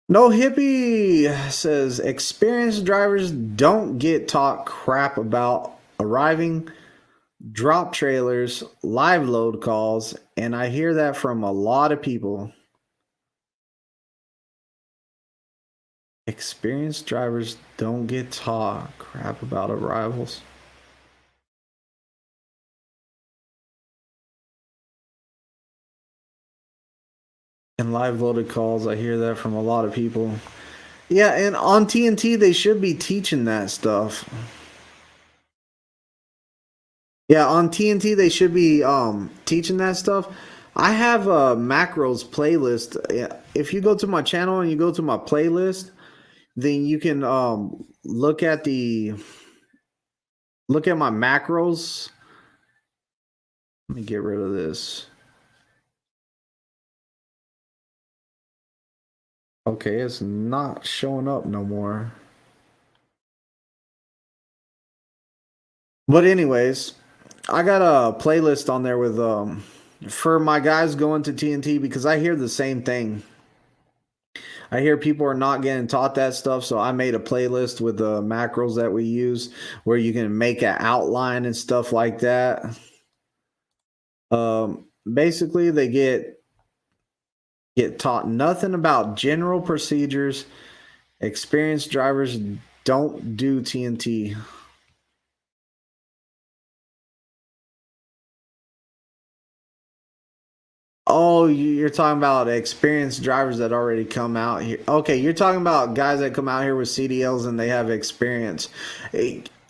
No Hippie says experienced drivers don't get taught crap about arriving, drop trailers, live load calls, and I hear that from a lot of people. Experienced drivers don't get taught crap about arrivals. And live loaded calls, I hear that from a lot of people. Yeah, and on TNT, they should be teaching that stuff. Yeah, on TNT, they should be teaching that stuff. I have a macros playlist. If you go to my channel and you go to my playlist, then you can look at my macros. Let me get rid of this. Okay, it's not showing up no more. But anyways, I got a playlist on there with for my guys going to TNT because I hear the same thing. I hear people are not getting taught that stuff, so I made a playlist with the macros that we use where you can make an outline and stuff like that. Basically, they get taught nothing about general procedures. Experienced drivers don't do TNT. Oh, you're talking about experienced drivers that already come out here. Okay, you're talking about guys that come out here with CDLs and they have experience.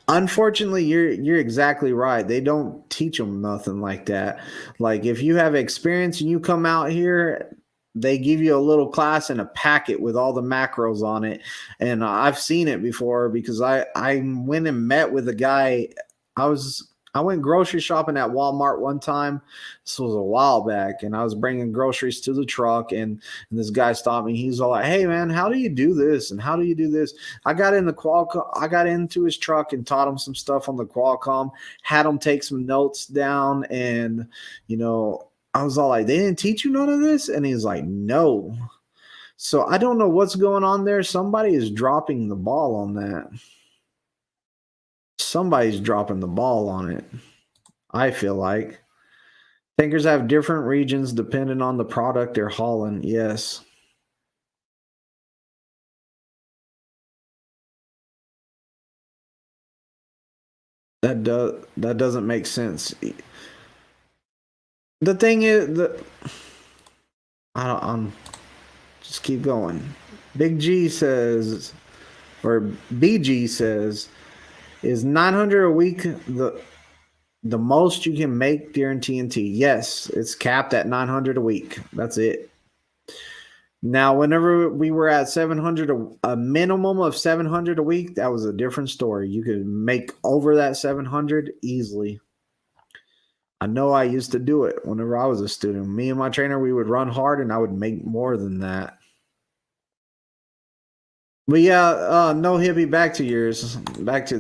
Unfortunately, you're exactly right. They don't teach them nothing like that. Like if you have experience and you come out here, they give you a little class and a packet with all the macros on it. And I've seen it before because I went and met with a guy. I went grocery shopping at Walmart one time. This was a while back, and I was bringing groceries to the truck, and this guy stopped me. He's all like, "Hey, man, how do you do this? And how do you do this?" I got into his truck and taught him some stuff on the Qualcomm. Had him take some notes down, and you know, I was all like, "They didn't teach you none of this?" And he's like, "No." So I don't know what's going on there. Somebody is dropping the ball on that. Somebody's dropping the ball on it. I feel like tankers have different regions depending on the product they're hauling. Yes, that doesn't make sense. The thing is, I don't. Just keep going. Big G says, or BG says, is 900 a week the most you can make during TNT? Yes, it's capped at 900 a week. That's it. Now, whenever we were at 700, a minimum of 700 a week, that was a different story. You could make over that 700 easily. I know I used to do it whenever I was a student. Me and my trainer, we would run hard and I would make more than that. But yeah, no hippie, back to yours. Back to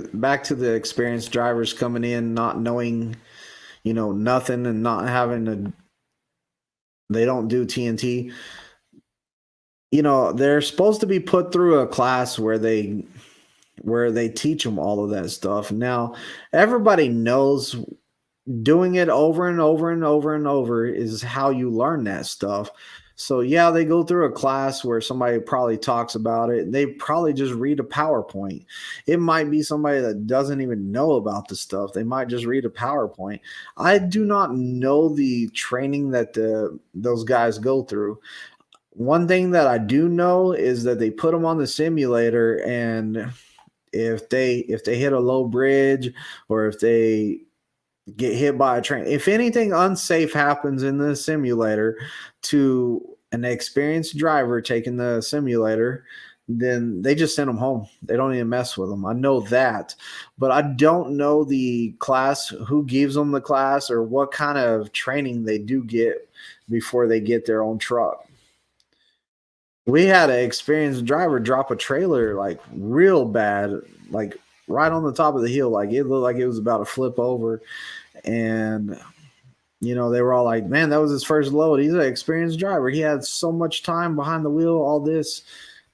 the experienced drivers coming in, not knowing, nothing and not having a they don't do TNT. They're supposed to be put through a class where they teach them all of that stuff. Now, everybody knows doing it over and over and over and over is how you learn that stuff. So yeah, they go through a class where somebody probably talks about it. They probably just read a PowerPoint. It might be somebody that doesn't even know about the stuff. They might just read a PowerPoint. I do not know the training that those guys go through. One thing that I do know is that they put them on the simulator, and if they hit a low bridge, or if they get hit by a train, if anything unsafe happens in the simulator to an experienced driver taking the simulator, then they just send them home. They don't even mess with them. I know that, but I don't know the class, who gives them the class, or what kind of training they do get before they get their own truck. We had an experienced driver drop a trailer like real bad, like right on the top of the hill. Like it looked like it was about to flip over. And, they were all like, man, that was his first load. He's an experienced driver. He had so much time behind the wheel, all this.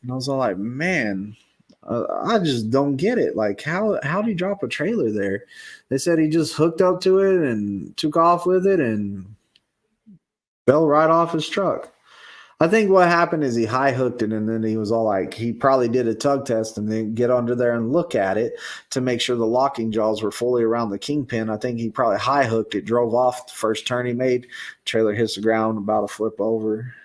And I was all like, man, I just don't get it. Like, how do you drop a trailer there? They said he just hooked up to it and took off with it and fell right off his truck. I think what happened is he high hooked it, and then he was all like, he probably did a tug test and then get under there and look at it to make sure the locking jaws were fully around the kingpin. I think he probably high hooked it, drove off the first turn he made, trailer hits the ground, about to flip over.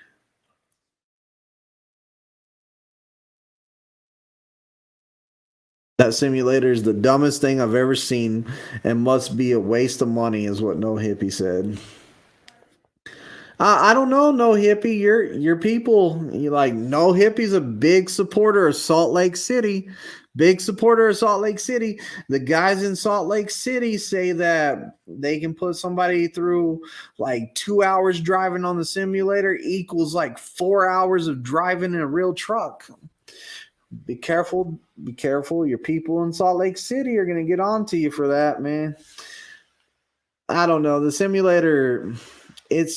That simulator is the dumbest thing I've ever seen and must be a waste of money, is what No Hippie said. I don't know, No Hippie. Your people, you like No Hippie's a big supporter of Salt Lake City. Big supporter of Salt Lake City. The guys in Salt Lake City say that they can put somebody through like 2 hours driving on the simulator equals like 4 hours of driving in a real truck. Be careful. Be careful. Your people in Salt Lake City are going to get on to you for that, man. I don't know. The simulator, it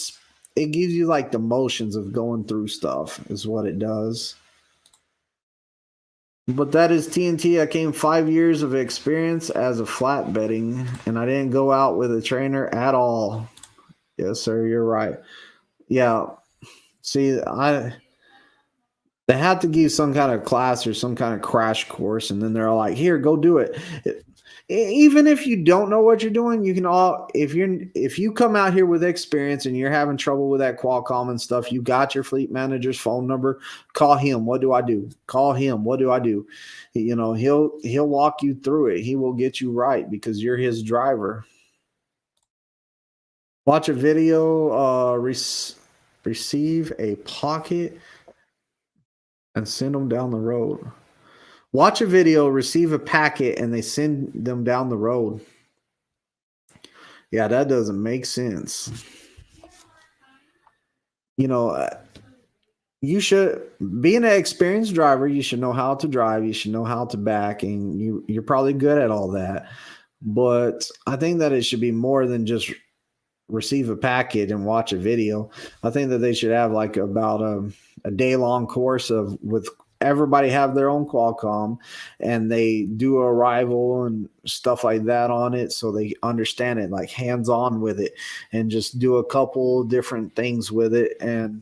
gives you like the motions of going through stuff, is what it does. But that is TNT. I came 5 years of experience as a flat betting, and I didn't go out with a trainer at all. Yes, sir, you're right. Yeah. See, they had to give some kind of class or some kind of crash course, and then they're all like, "Here, go do it." Even if you don't know what you're doing, you can all if you come out here with experience and you're having trouble with that Qualcomm and stuff, you got your fleet manager's phone number. Call him. What do I do? Call him. What do I do? He'll walk you through it. He will get you right because you're his driver. Watch a video. Receive a pocket and send them down the road. Watch a video, receive a packet, and they send them down the road. Yeah, that doesn't make sense. You know, you should, being an experienced driver, you should know how to drive, you should know how to back, and you're probably good at all that. But I think that it should be more than just receive a package and watch a video. I think that they should have like about a day long course of with everybody have their own Qualcomm, and they do a rival and stuff like that on it, so they understand it, like hands on with it, and just do a couple different things with it, and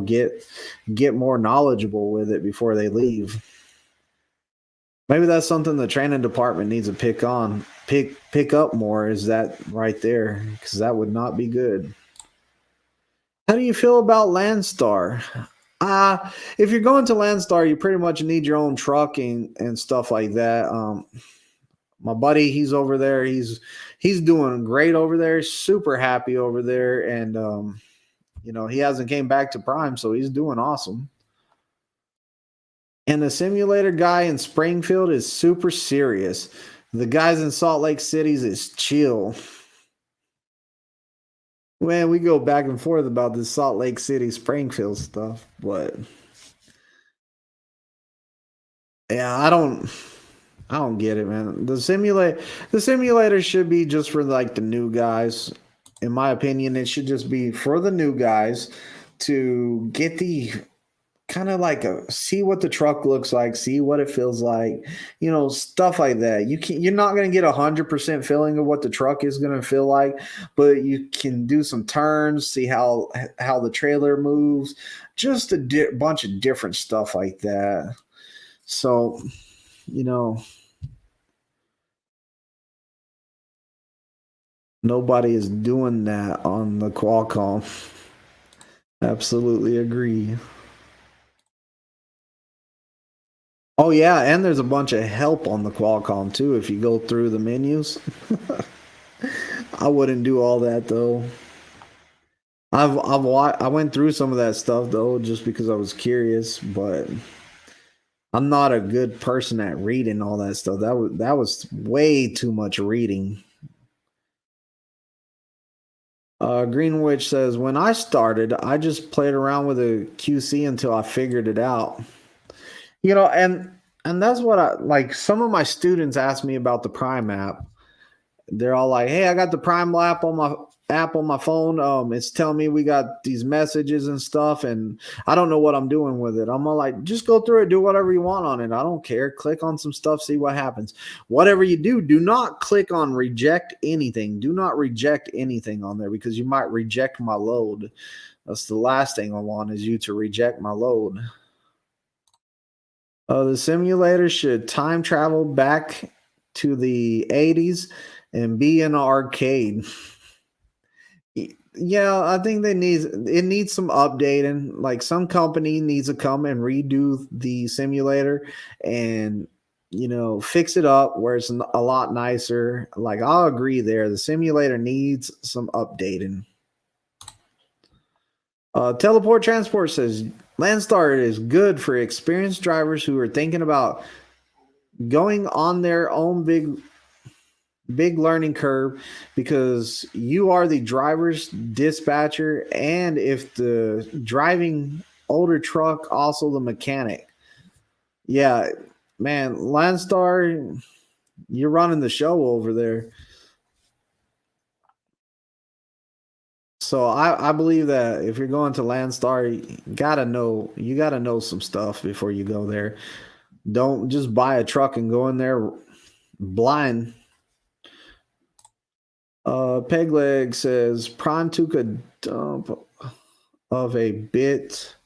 get more knowledgeable with it before they leave. Maybe that's something the training department needs to pick up more. Is that right there? Because that would not be good. How do you feel about Landstar? If you're going to Landstar, you pretty much need your own truck and stuff like that. My buddy, he's over there. He's doing great over there. Super happy over there, and he hasn't came back to Prime, so he's doing awesome. And the simulator guy in Springfield is super serious. The guys in Salt Lake City's is chill. Man, we go back and forth about this Salt Lake City Springfield stuff, but yeah, I don't get it, man. The simulator should be just for like the new guys. In my opinion, it should just be for the new guys to get the kind of like see what the truck looks like, see what it feels like, stuff like that. You're not going to get 100% feeling of what the truck is going to feel like, but you can do some turns, see how the trailer moves, just a bunch of different stuff like that. So, nobody is doing that on the Qualcomm. Absolutely agree. Oh yeah, and there's a bunch of help on the Qualcomm too if you go through the menus. I wouldn't do all that though. I went through some of that stuff though just because I was curious, but I'm not a good person at reading all that stuff. That was way too much reading. Greenwich says, when I started, I just played around with a QC until I figured it out. And that's what I like. Some of my students ask me about the Prime app. They're all like, "Hey, I got the Prime app on my phone. It's telling me we got these messages and stuff, and I don't know what I'm doing with it." I'm all like, "Just go through it, do whatever you want on it. I don't care. Click on some stuff, see what happens. Whatever you do not click on reject anything. Do not reject anything on there because you might reject my load. That's the last thing I want is you to reject my load." The simulator should time travel back to the 80s and be in an arcade. Yeah, I think it needs some updating. Like some company needs to come and redo the simulator and fix it up where it's a lot nicer. Like I'll agree there. The simulator needs some updating. Teleport Transport says Landstar is good for experienced drivers who are thinking about going on their own big learning curve because you are the driver's dispatcher, and if the driving older truck, also the mechanic. Yeah, man, Landstar, you're running the show over there. So I believe that if you're going to Landstar, you gotta know some stuff before you go there. Don't just buy a truck and go in there blind. Pegleg says Prime took a dump of a bit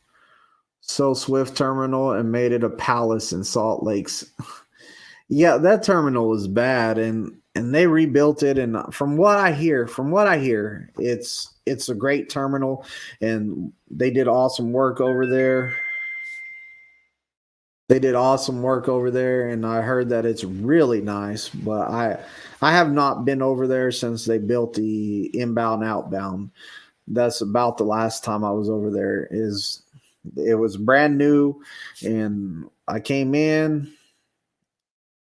so Swift terminal and made it a palace in Salt Lakes. Yeah, that terminal was bad, and they rebuilt it. And from what I hear, it's a great terminal, and they did awesome work over there. They did awesome work over there, and I heard that it's really nice. But I have not been over there since they built the inbound outbound. That's about the last time I was over there. It was brand new, and I came in.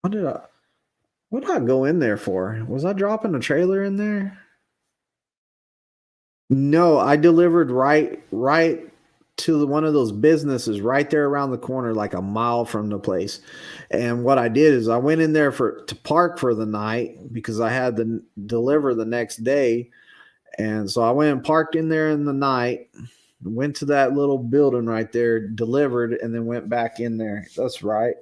What did I go in there for? Was I dropping a trailer in there? No, I delivered right to one of those businesses right there around the corner, like a mile from the place. And what I did is I went in there for to park for the night because I had to deliver the next day. And so I went and parked in there in the night, went to that little building right there, delivered, and then went back in there. That's right.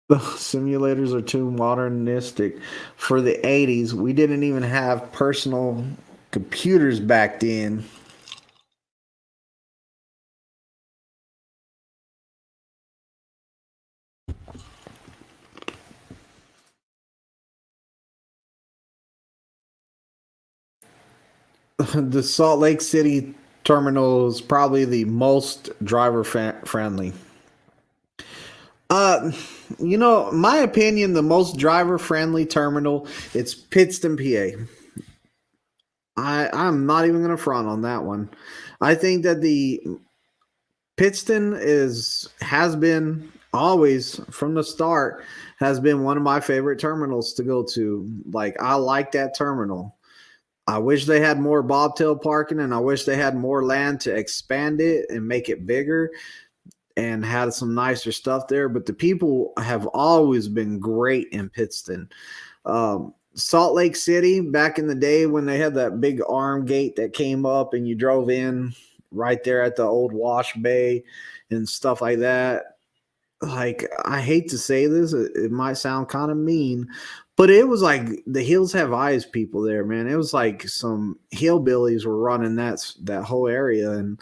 The simulators are too modernistic for the 80s. We didn't even have personal computers back then. The Salt Lake City terminal is probably the most driver friendly. Uh, my opinion, the most driver friendly terminal, it's Pittston, PA. I'm not even going to front on that one. I think that the Pittston has been always from the start has been one of my favorite terminals to go to. Like I like that terminal. I wish they had more bobtail parking and I wish they had more land to expand it and make it bigger and had some nicer stuff there. But the people have always been great in Pittston. Salt Lake City, back in the day when they had that big arm gate that came up and you drove in right there at the old wash bay and stuff like that. Like, I hate to say this, it might sound kind of mean, but it was like the Hills Have Eyes people there, man. It was like some hillbillies were running that whole area, and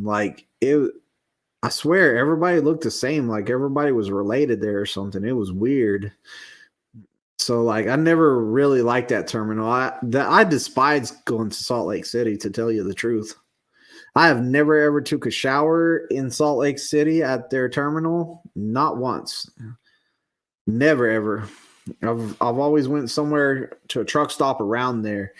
like it. I swear, everybody looked the same. Like everybody was related there or something. It was weird. So like, I never really liked that terminal. I despise going to Salt Lake City, to tell you the truth. I have never ever took a shower in Salt Lake City at their terminal, not once. Never ever. I've always went somewhere to a truck stop around there.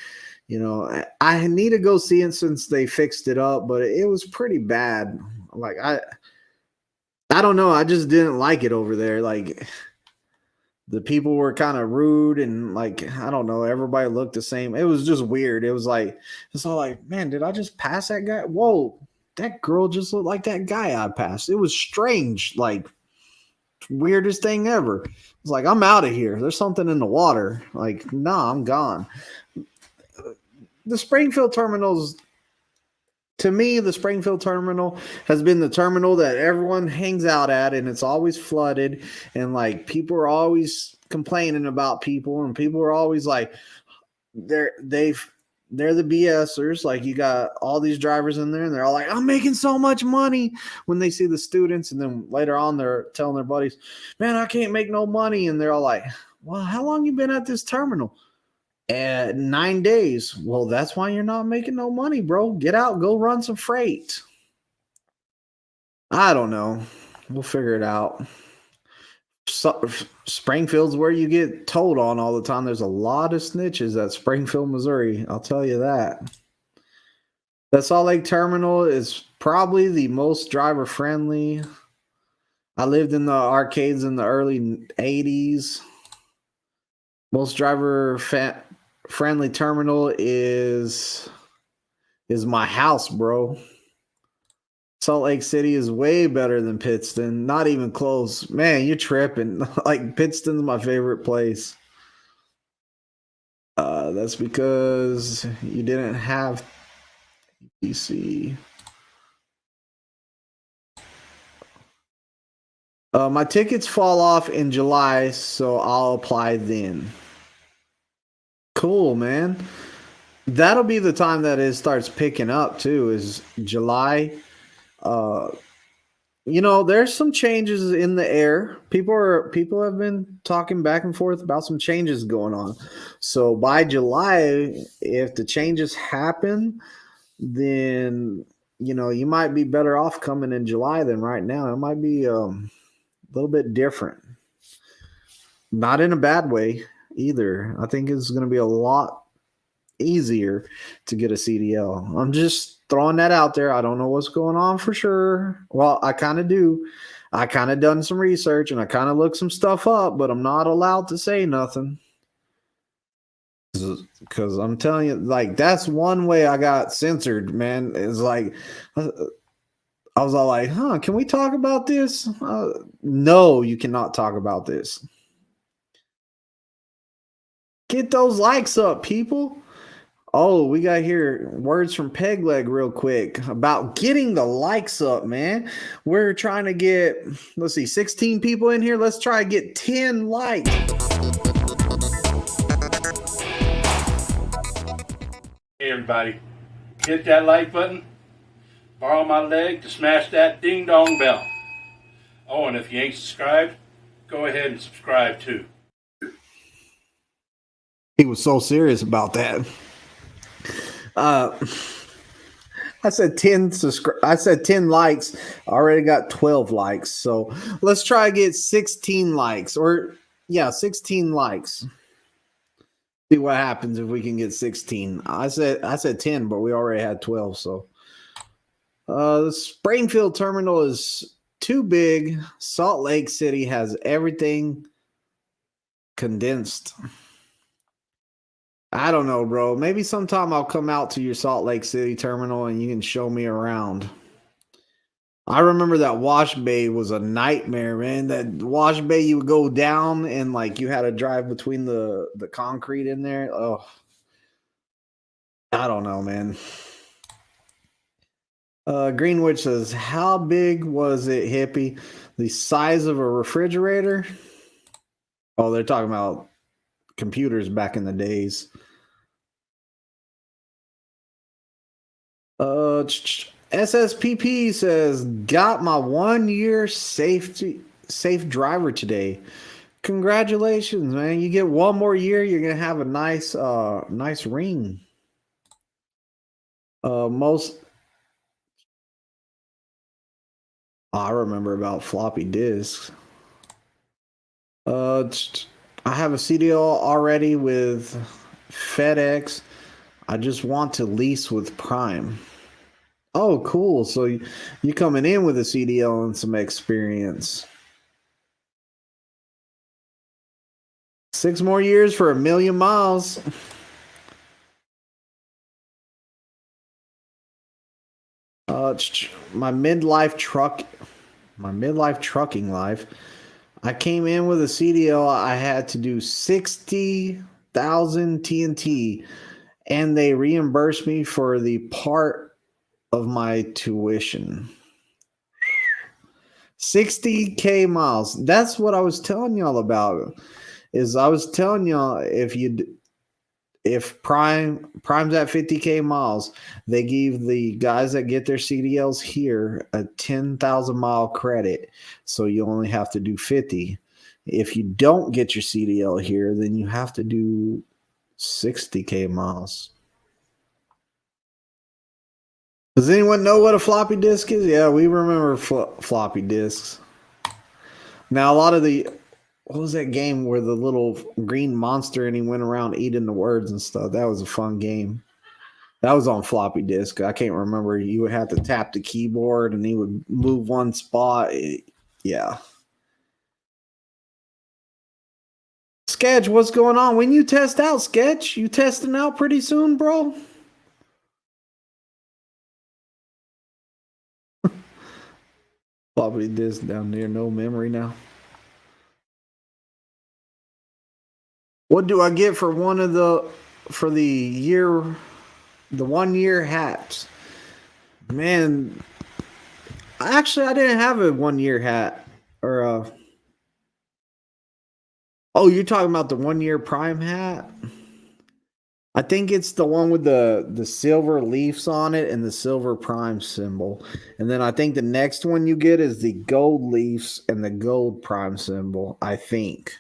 I need to go see it since they fixed it up, but it was pretty bad. Like I don't know, I just didn't like it over there. Like the people were kind of rude and like I don't know, everybody looked the same. It was just weird. It was like it's all like, man, did I just pass that guy? Whoa, that girl just looked like that guy I passed. It was strange, like weirdest thing ever. It's like I'm out of here. There's something in the water. Like, nah, I'm gone. The Springfield terminals, to me, the Springfield terminal has been the terminal that everyone hangs out at, and it's always flooded, and like people are always complaining about people, and people are always like, they're the BSers. Like you got all these drivers in there, and they're all like, "I'm making so much money" when they see the students, and then later on they're telling their buddies, "Man, I can't make no money," and they're all like, "Well, how long you been at this terminal?" At 9 days. Well, that's why you're not making no money, bro. Get out, go run some freight. I don't know. We'll figure it out. So, Springfield's where you get told on all the time. There's a lot of snitches at Springfield, Missouri. I'll tell you that. The Salt Lake Terminal is probably the most driver friendly. I lived in the arcades in the early 80s. Most driver friendly terminal is my house, bro. Salt Lake City is way better than Pittston. Not even close. Man, you're tripping. Like Pittston's my favorite place. That's because you didn't have PC. My tickets fall off in July, so I'll apply then. Cool, man. That'll be the time that it starts picking up too, is July. Uh, there's some changes in the air. People have been talking back and forth about some changes going on. So by July, if the changes happen, then you might be better off coming in July than right now. It might be a little bit different. Not in a bad way either. I think it's going to be a lot easier to get a CDL. I'm just throwing that out there. I don't know what's going on for sure. Well, I kind of do. I kind of done some research and I kind of looked some stuff up, but I'm not allowed to say nothing. Because I'm telling you, like, that's one way I got censored, man. It's like, I was all like, can we talk about this? No, you cannot talk about this. Get those likes up, people. Oh, we got here words from Pegleg real quick about getting the likes up, man. We're trying to get, let's see, 16 people in here. Let's try to get 10 likes. Hey, everybody. Hit that like button. Borrow my leg to smash that ding-dong bell. Oh, and if you ain't subscribed, go ahead and subscribe too. He was so serious about that. I said 10 I said 10 likes. I already got 12 likes. So let's try to get 16 likes, or 16 likes. See what happens if we can get 16. I said 10, but we already had 12. So the Springfield terminal is too big. Salt Lake City has everything condensed. I don't know, bro. Maybe sometime I'll come out to your Salt Lake City terminal and you can show me around. I remember that wash bay was a nightmare, man. That wash bay, you would go down and like you had to drive between the concrete in there. Oh, I don't know, man. Greenwich says, how big was it, hippie? The size of a refrigerator? Oh, they're talking about computers back in the days. SSPP says, got my 1 year safe driver today. Congratulations, man. You get one more year, you're gonna have a nice ring. I remember about floppy disks. I have a CDL already with FedEx. I just want to lease with Prime. Oh, cool. So you coming in with a CDL and some experience. 6 more years for 1,000,000 miles. My midlife trucking life. I came in with a CDL. I had to do 60,000 TNT, and they reimbursed me for the part of my tuition. 60K miles. That's what I was telling y'all about. Is I was telling y'all if Prime's at 50K miles, they give the guys that get their CDLs here a 10,000 mile credit. So you only have to do 50. If you don't get your CDL here, then you have to do 60K miles. Does anyone know what a floppy disk is? Yeah, we remember floppy disks. Now, a lot of what was that game where the little green monster and he went around eating the words and stuff? That was a fun game. That was on floppy disk. I can't remember. You would have to tap the keyboard and he would move one spot. Yeah. Sketch, what's going on? When you test out, Sketch? You testing out pretty soon, bro? Floppy disk down there, no memory now. What do I get for the 1 year hats? Man, I didn't have a 1 year hat or oh, you're talking about the 1 year Prime hat? I think it's the one with the silver leaves on it and the silver Prime symbol. And then I think the next one you get is the gold leaves and the gold Prime symbol, I think.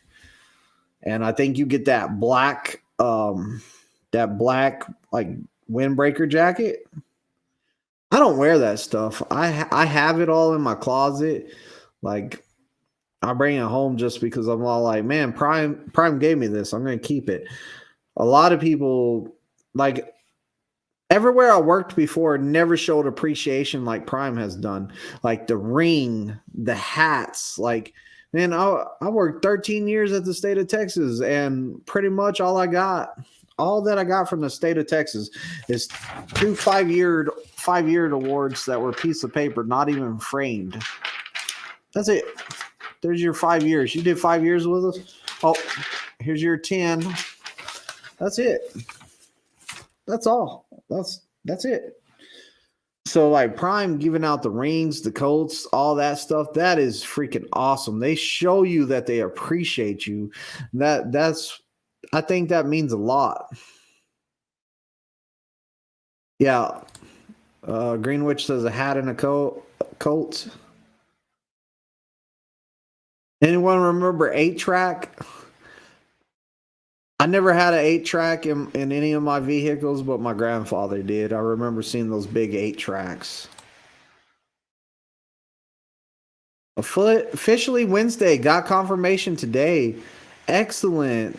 And I think you get that black like windbreaker jacket. I don't wear that stuff. I have it all in my closet. Like I bring it home just because I'm all like, man, Prime gave me this. I'm gonna keep it. A lot of people like Everywhere I worked before never showed appreciation like Prime has done. Like the ring, the hats. Like, man, I worked 13 years at the state of Texas, and pretty much all that I got from the state of Texas is 2 5-year awards that were a piece of paper, not even framed. That's it. There's your 5 years. You did 5 years with us. Oh, here's your 10. That's it. That's all. That's it. So like Prime giving out the rings, the coats, all that stuff, that is freaking awesome. They show you that they appreciate you. That's I think that means a lot. Yeah. Greenwich says a hat and a coat. Anyone remember 8-track? I never had an 8-track in any of my vehicles, but my grandfather did. I remember seeing those big 8-tracks. Officially Wednesday. Got confirmation today. Excellent.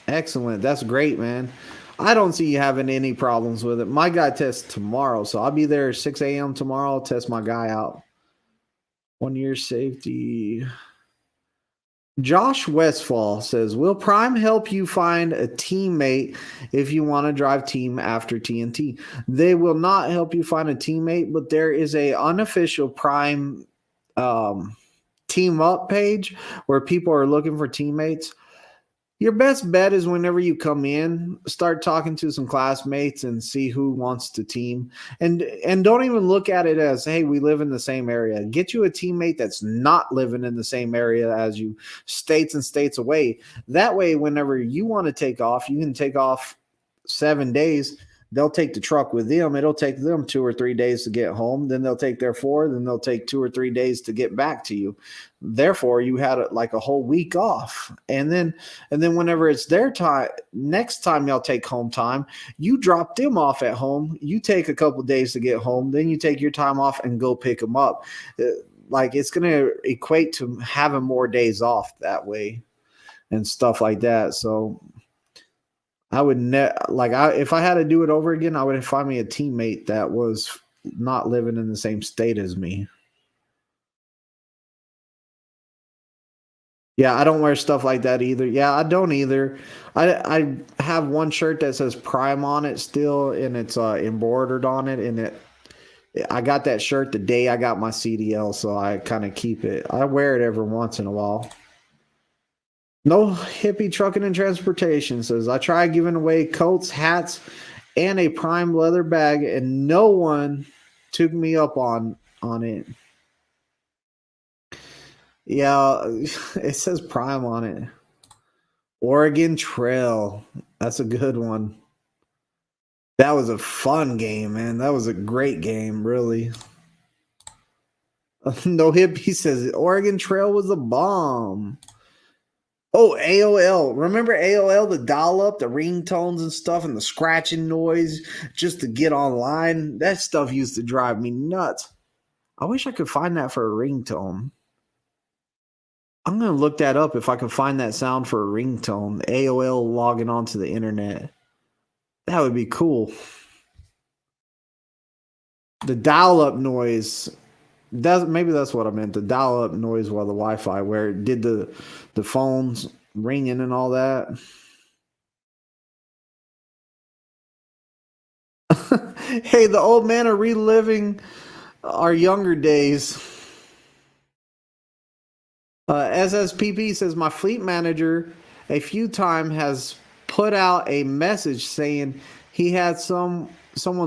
Excellent. That's great, man. I don't see you having any problems with it. My guy tests tomorrow, so I'll be there at 6 a.m. tomorrow. I'll test my guy out. 1 year safety. Josh Westfall says, will Prime help you find a teammate if you want to drive team after TNT? They will not help you find a teammate, but there is a unofficial Prime team up page where people are looking for teammates. Your best bet is whenever you come in, start talking to some classmates and see who wants to team. And don't even look at it as, hey, we live in the same area. Get you a teammate that's not living in the same area as you, states and states away. That way, whenever you want to take off, you can take off 7 days. They'll take the truck with them. It'll take them 2 or 3 days to get home. Then they'll take their 4. Then they'll take 2 or 3 days to get back to you. Therefore, you had like a whole week off. And then whenever it's their time, next time y'all take home time, you drop them off at home. You take a couple days to get home. Then you take your time off and go pick them up. Like it's going to equate to having more days off that way and stuff like that. So I would if I had to do it over again, I would find me a teammate that was not living in the same state as me. Yeah, I don't wear stuff like that either. Yeah, I don't either. I have one shirt that says Prime on it still, and it's embroidered on it, and I got that shirt the day I got my CDL, so I kind of keep it. I wear it every once in a while. No Hippie Trucking and Transportation says, I tried giving away coats, hats, and a Prime leather bag, and no one took me up on it. Yeah, it says Prime on it. Oregon Trail. That's a good one. That was a fun game, man. That was a great game, really. No Hippie says, Oregon Trail was a bomb. Oh, AOL. Remember AOL, the dial-up, the ringtones and stuff, and the scratching noise just to get online? That stuff used to drive me nuts. I wish I could find that for a ringtone. I'm going to look that up if I can find that sound for a ringtone. AOL logging onto the internet. That would be cool. The dial-up noise... maybe that's what I meant. The dial-up noise while the Wi-Fi, where it did the phones ringing and all that. Hey, the old man are reliving our younger days. SSPP says my fleet manager a few times has put out a message saying he had someone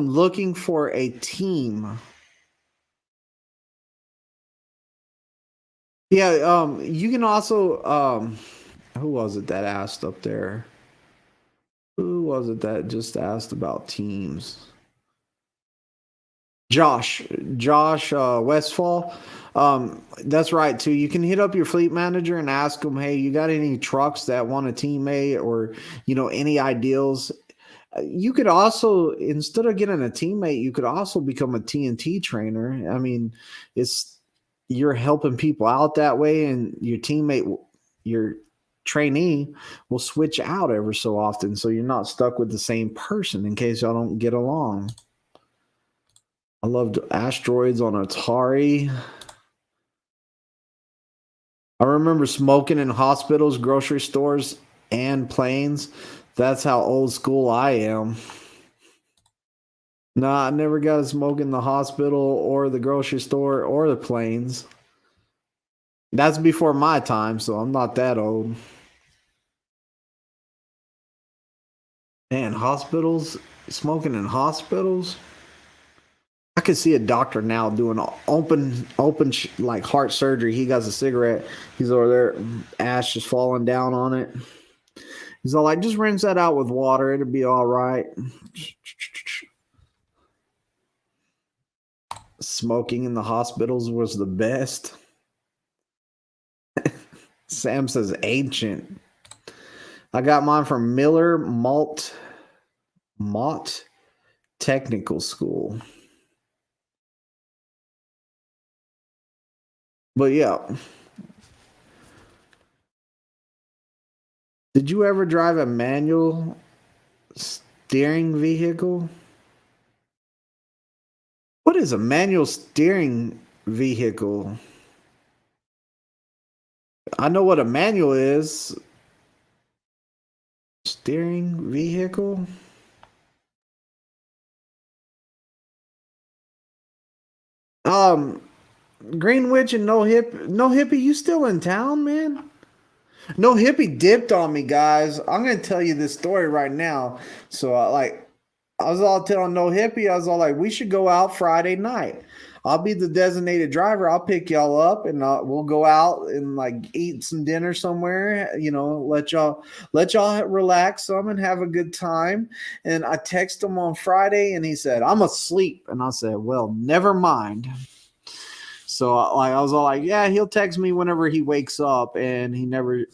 looking for a team. Yeah, you can also who was it that asked up there? Who was it that just asked about teams? Josh Westfall. That's right too. You can hit up your fleet manager and ask them, hey, you got any trucks that want a teammate, or any ideals? You could also, instead of getting a teammate, you could also become a TNT trainer. I mean, you're helping people out that way, and your trainee will switch out ever so often, so you're not stuck with the same person in case y'all don't get along. I loved Asteroids on Atari. I remember smoking in hospitals, grocery stores, and planes. That's how old school I am. Nah, I never got to smoke in the hospital or the grocery store or the planes. That's before my time, so I'm not that old. Man, hospitals, smoking in hospitals. I could see a doctor now doing open like heart surgery. He got a cigarette. He's over there, ash just falling down on it. He's all like, just rinse that out with water. It'll be all right. Smoking in the hospitals was the best. Sam says ancient. I got mine from Miller Mott Technical School. But yeah. Did you ever drive a manual steering vehicle? What is a manual steering vehicle? I know what a manual is. Steering vehicle? Greenwich and No Hippie, you still in town, man? No Hippie dipped on me, guys. I'm gonna tell you this story right now. So, I was all telling No Hippie, I was all like, we should go out Friday night. I'll be the designated driver. I'll pick y'all up, and we'll go out and like eat some dinner somewhere. You know, let y'all relax some and have a good time. And I text him on Friday, and he said, "I'm asleep." And I said, "Well, never mind." So I was all like, yeah, he'll text me whenever he wakes up, and he never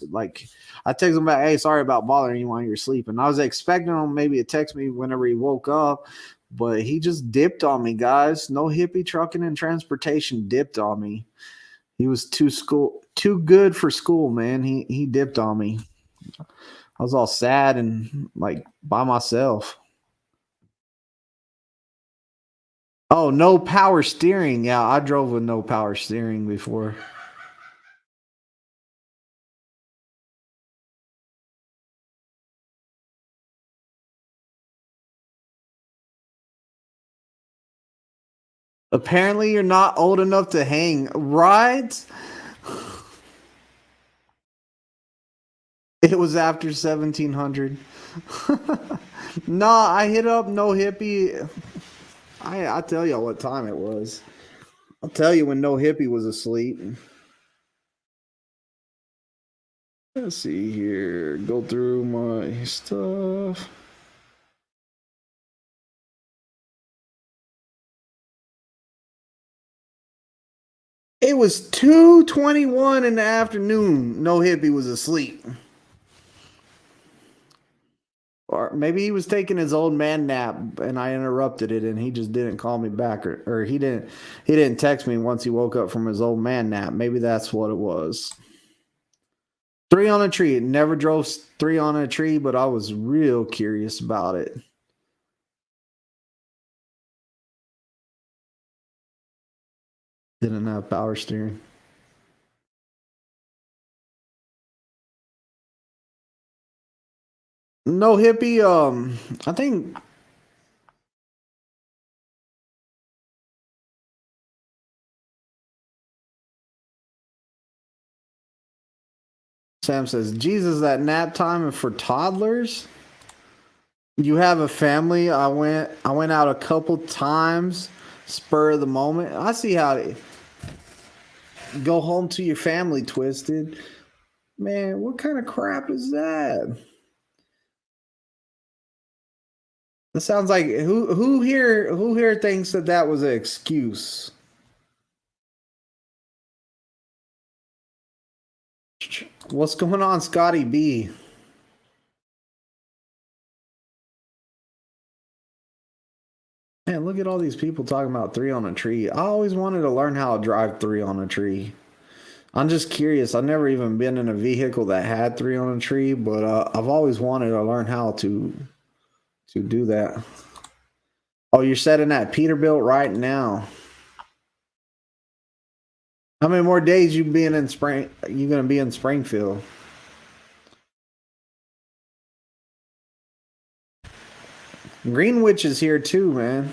I text him back, hey, sorry about bothering you while you're sleeping. I was expecting him maybe to text me whenever he woke up, but he just dipped on me, guys. No Hippie Trucking and Transportation dipped on me. He was too good for school, man. He dipped on me. I was all sad and like by myself. Oh, no power steering. Yeah, I drove with no power steering before. Apparently, you're not old enough to hang rides. It was after 1700. Nah, I hit up No Hippie. I tell y'all what time it was. I'll tell you when No Hippie was asleep. Let's see here. Go through my stuff. It was 2:21 in the afternoon. No Hippie was asleep. Or maybe he was taking his old man nap and I interrupted it and he just didn't call me back or he didn't text me once he woke up from his old man nap. Maybe that's what it was. 3 on a tree. It never drove 3 on a tree, but I was real curious about it. Didn't have power steering. No Hippie, I think Sam says, Jesus, that nap time for toddlers? You have a family. I went out a couple times, spur of the moment. I see how to go home to your family, Twisted. Man, what kind of crap is that? That sounds like who here thinks that was an excuse? What's going on, Scotty B? Man, look at all these people talking about 3 on a tree. I always wanted to learn how to drive 3 on a tree. I'm just curious. I've never even been in a vehicle that had 3 on a tree, but I've always wanted to learn how to do that. Oh, you're setting that Peterbilt right now. How many more days you being in Spring? You gonna be in Springfield? Greenwich is here too, man.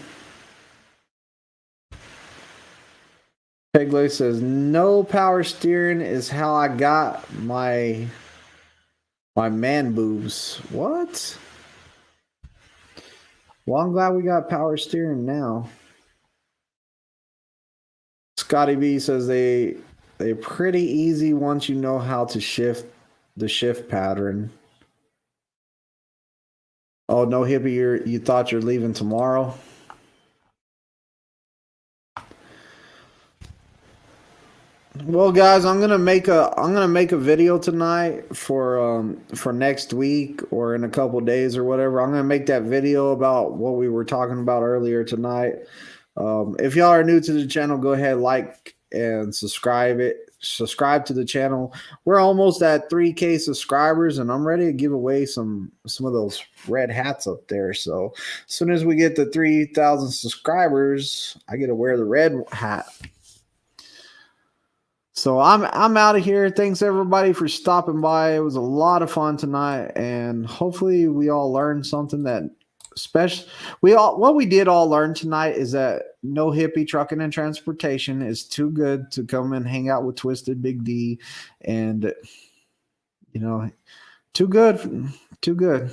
Pegley says no power steering is how I got my man boobs. What? Well, I'm glad we got power steering now. Scotty B says they're pretty easy once you know how to shift the shift pattern. Oh no, hippie, you thought you're leaving tomorrow? Well, guys, I'm gonna make a video tonight for next week or in a couple days or whatever. I'm gonna make that video about what we were talking about earlier tonight. If y'all are new to the channel, go ahead, like and subscribe to the channel. We're almost at 3K subscribers, and I'm ready to give away some of those red hats up there. So as soon as we get to 3,000 subscribers, I get to wear the red hat. So I'm out of here. Thanks everybody for stopping by. It was a lot of fun tonight, and hopefully we all learned something that special. What we did all learn tonight is that no hippie trucking and transportation is too good to come and hang out with Twisted Big D, and too good.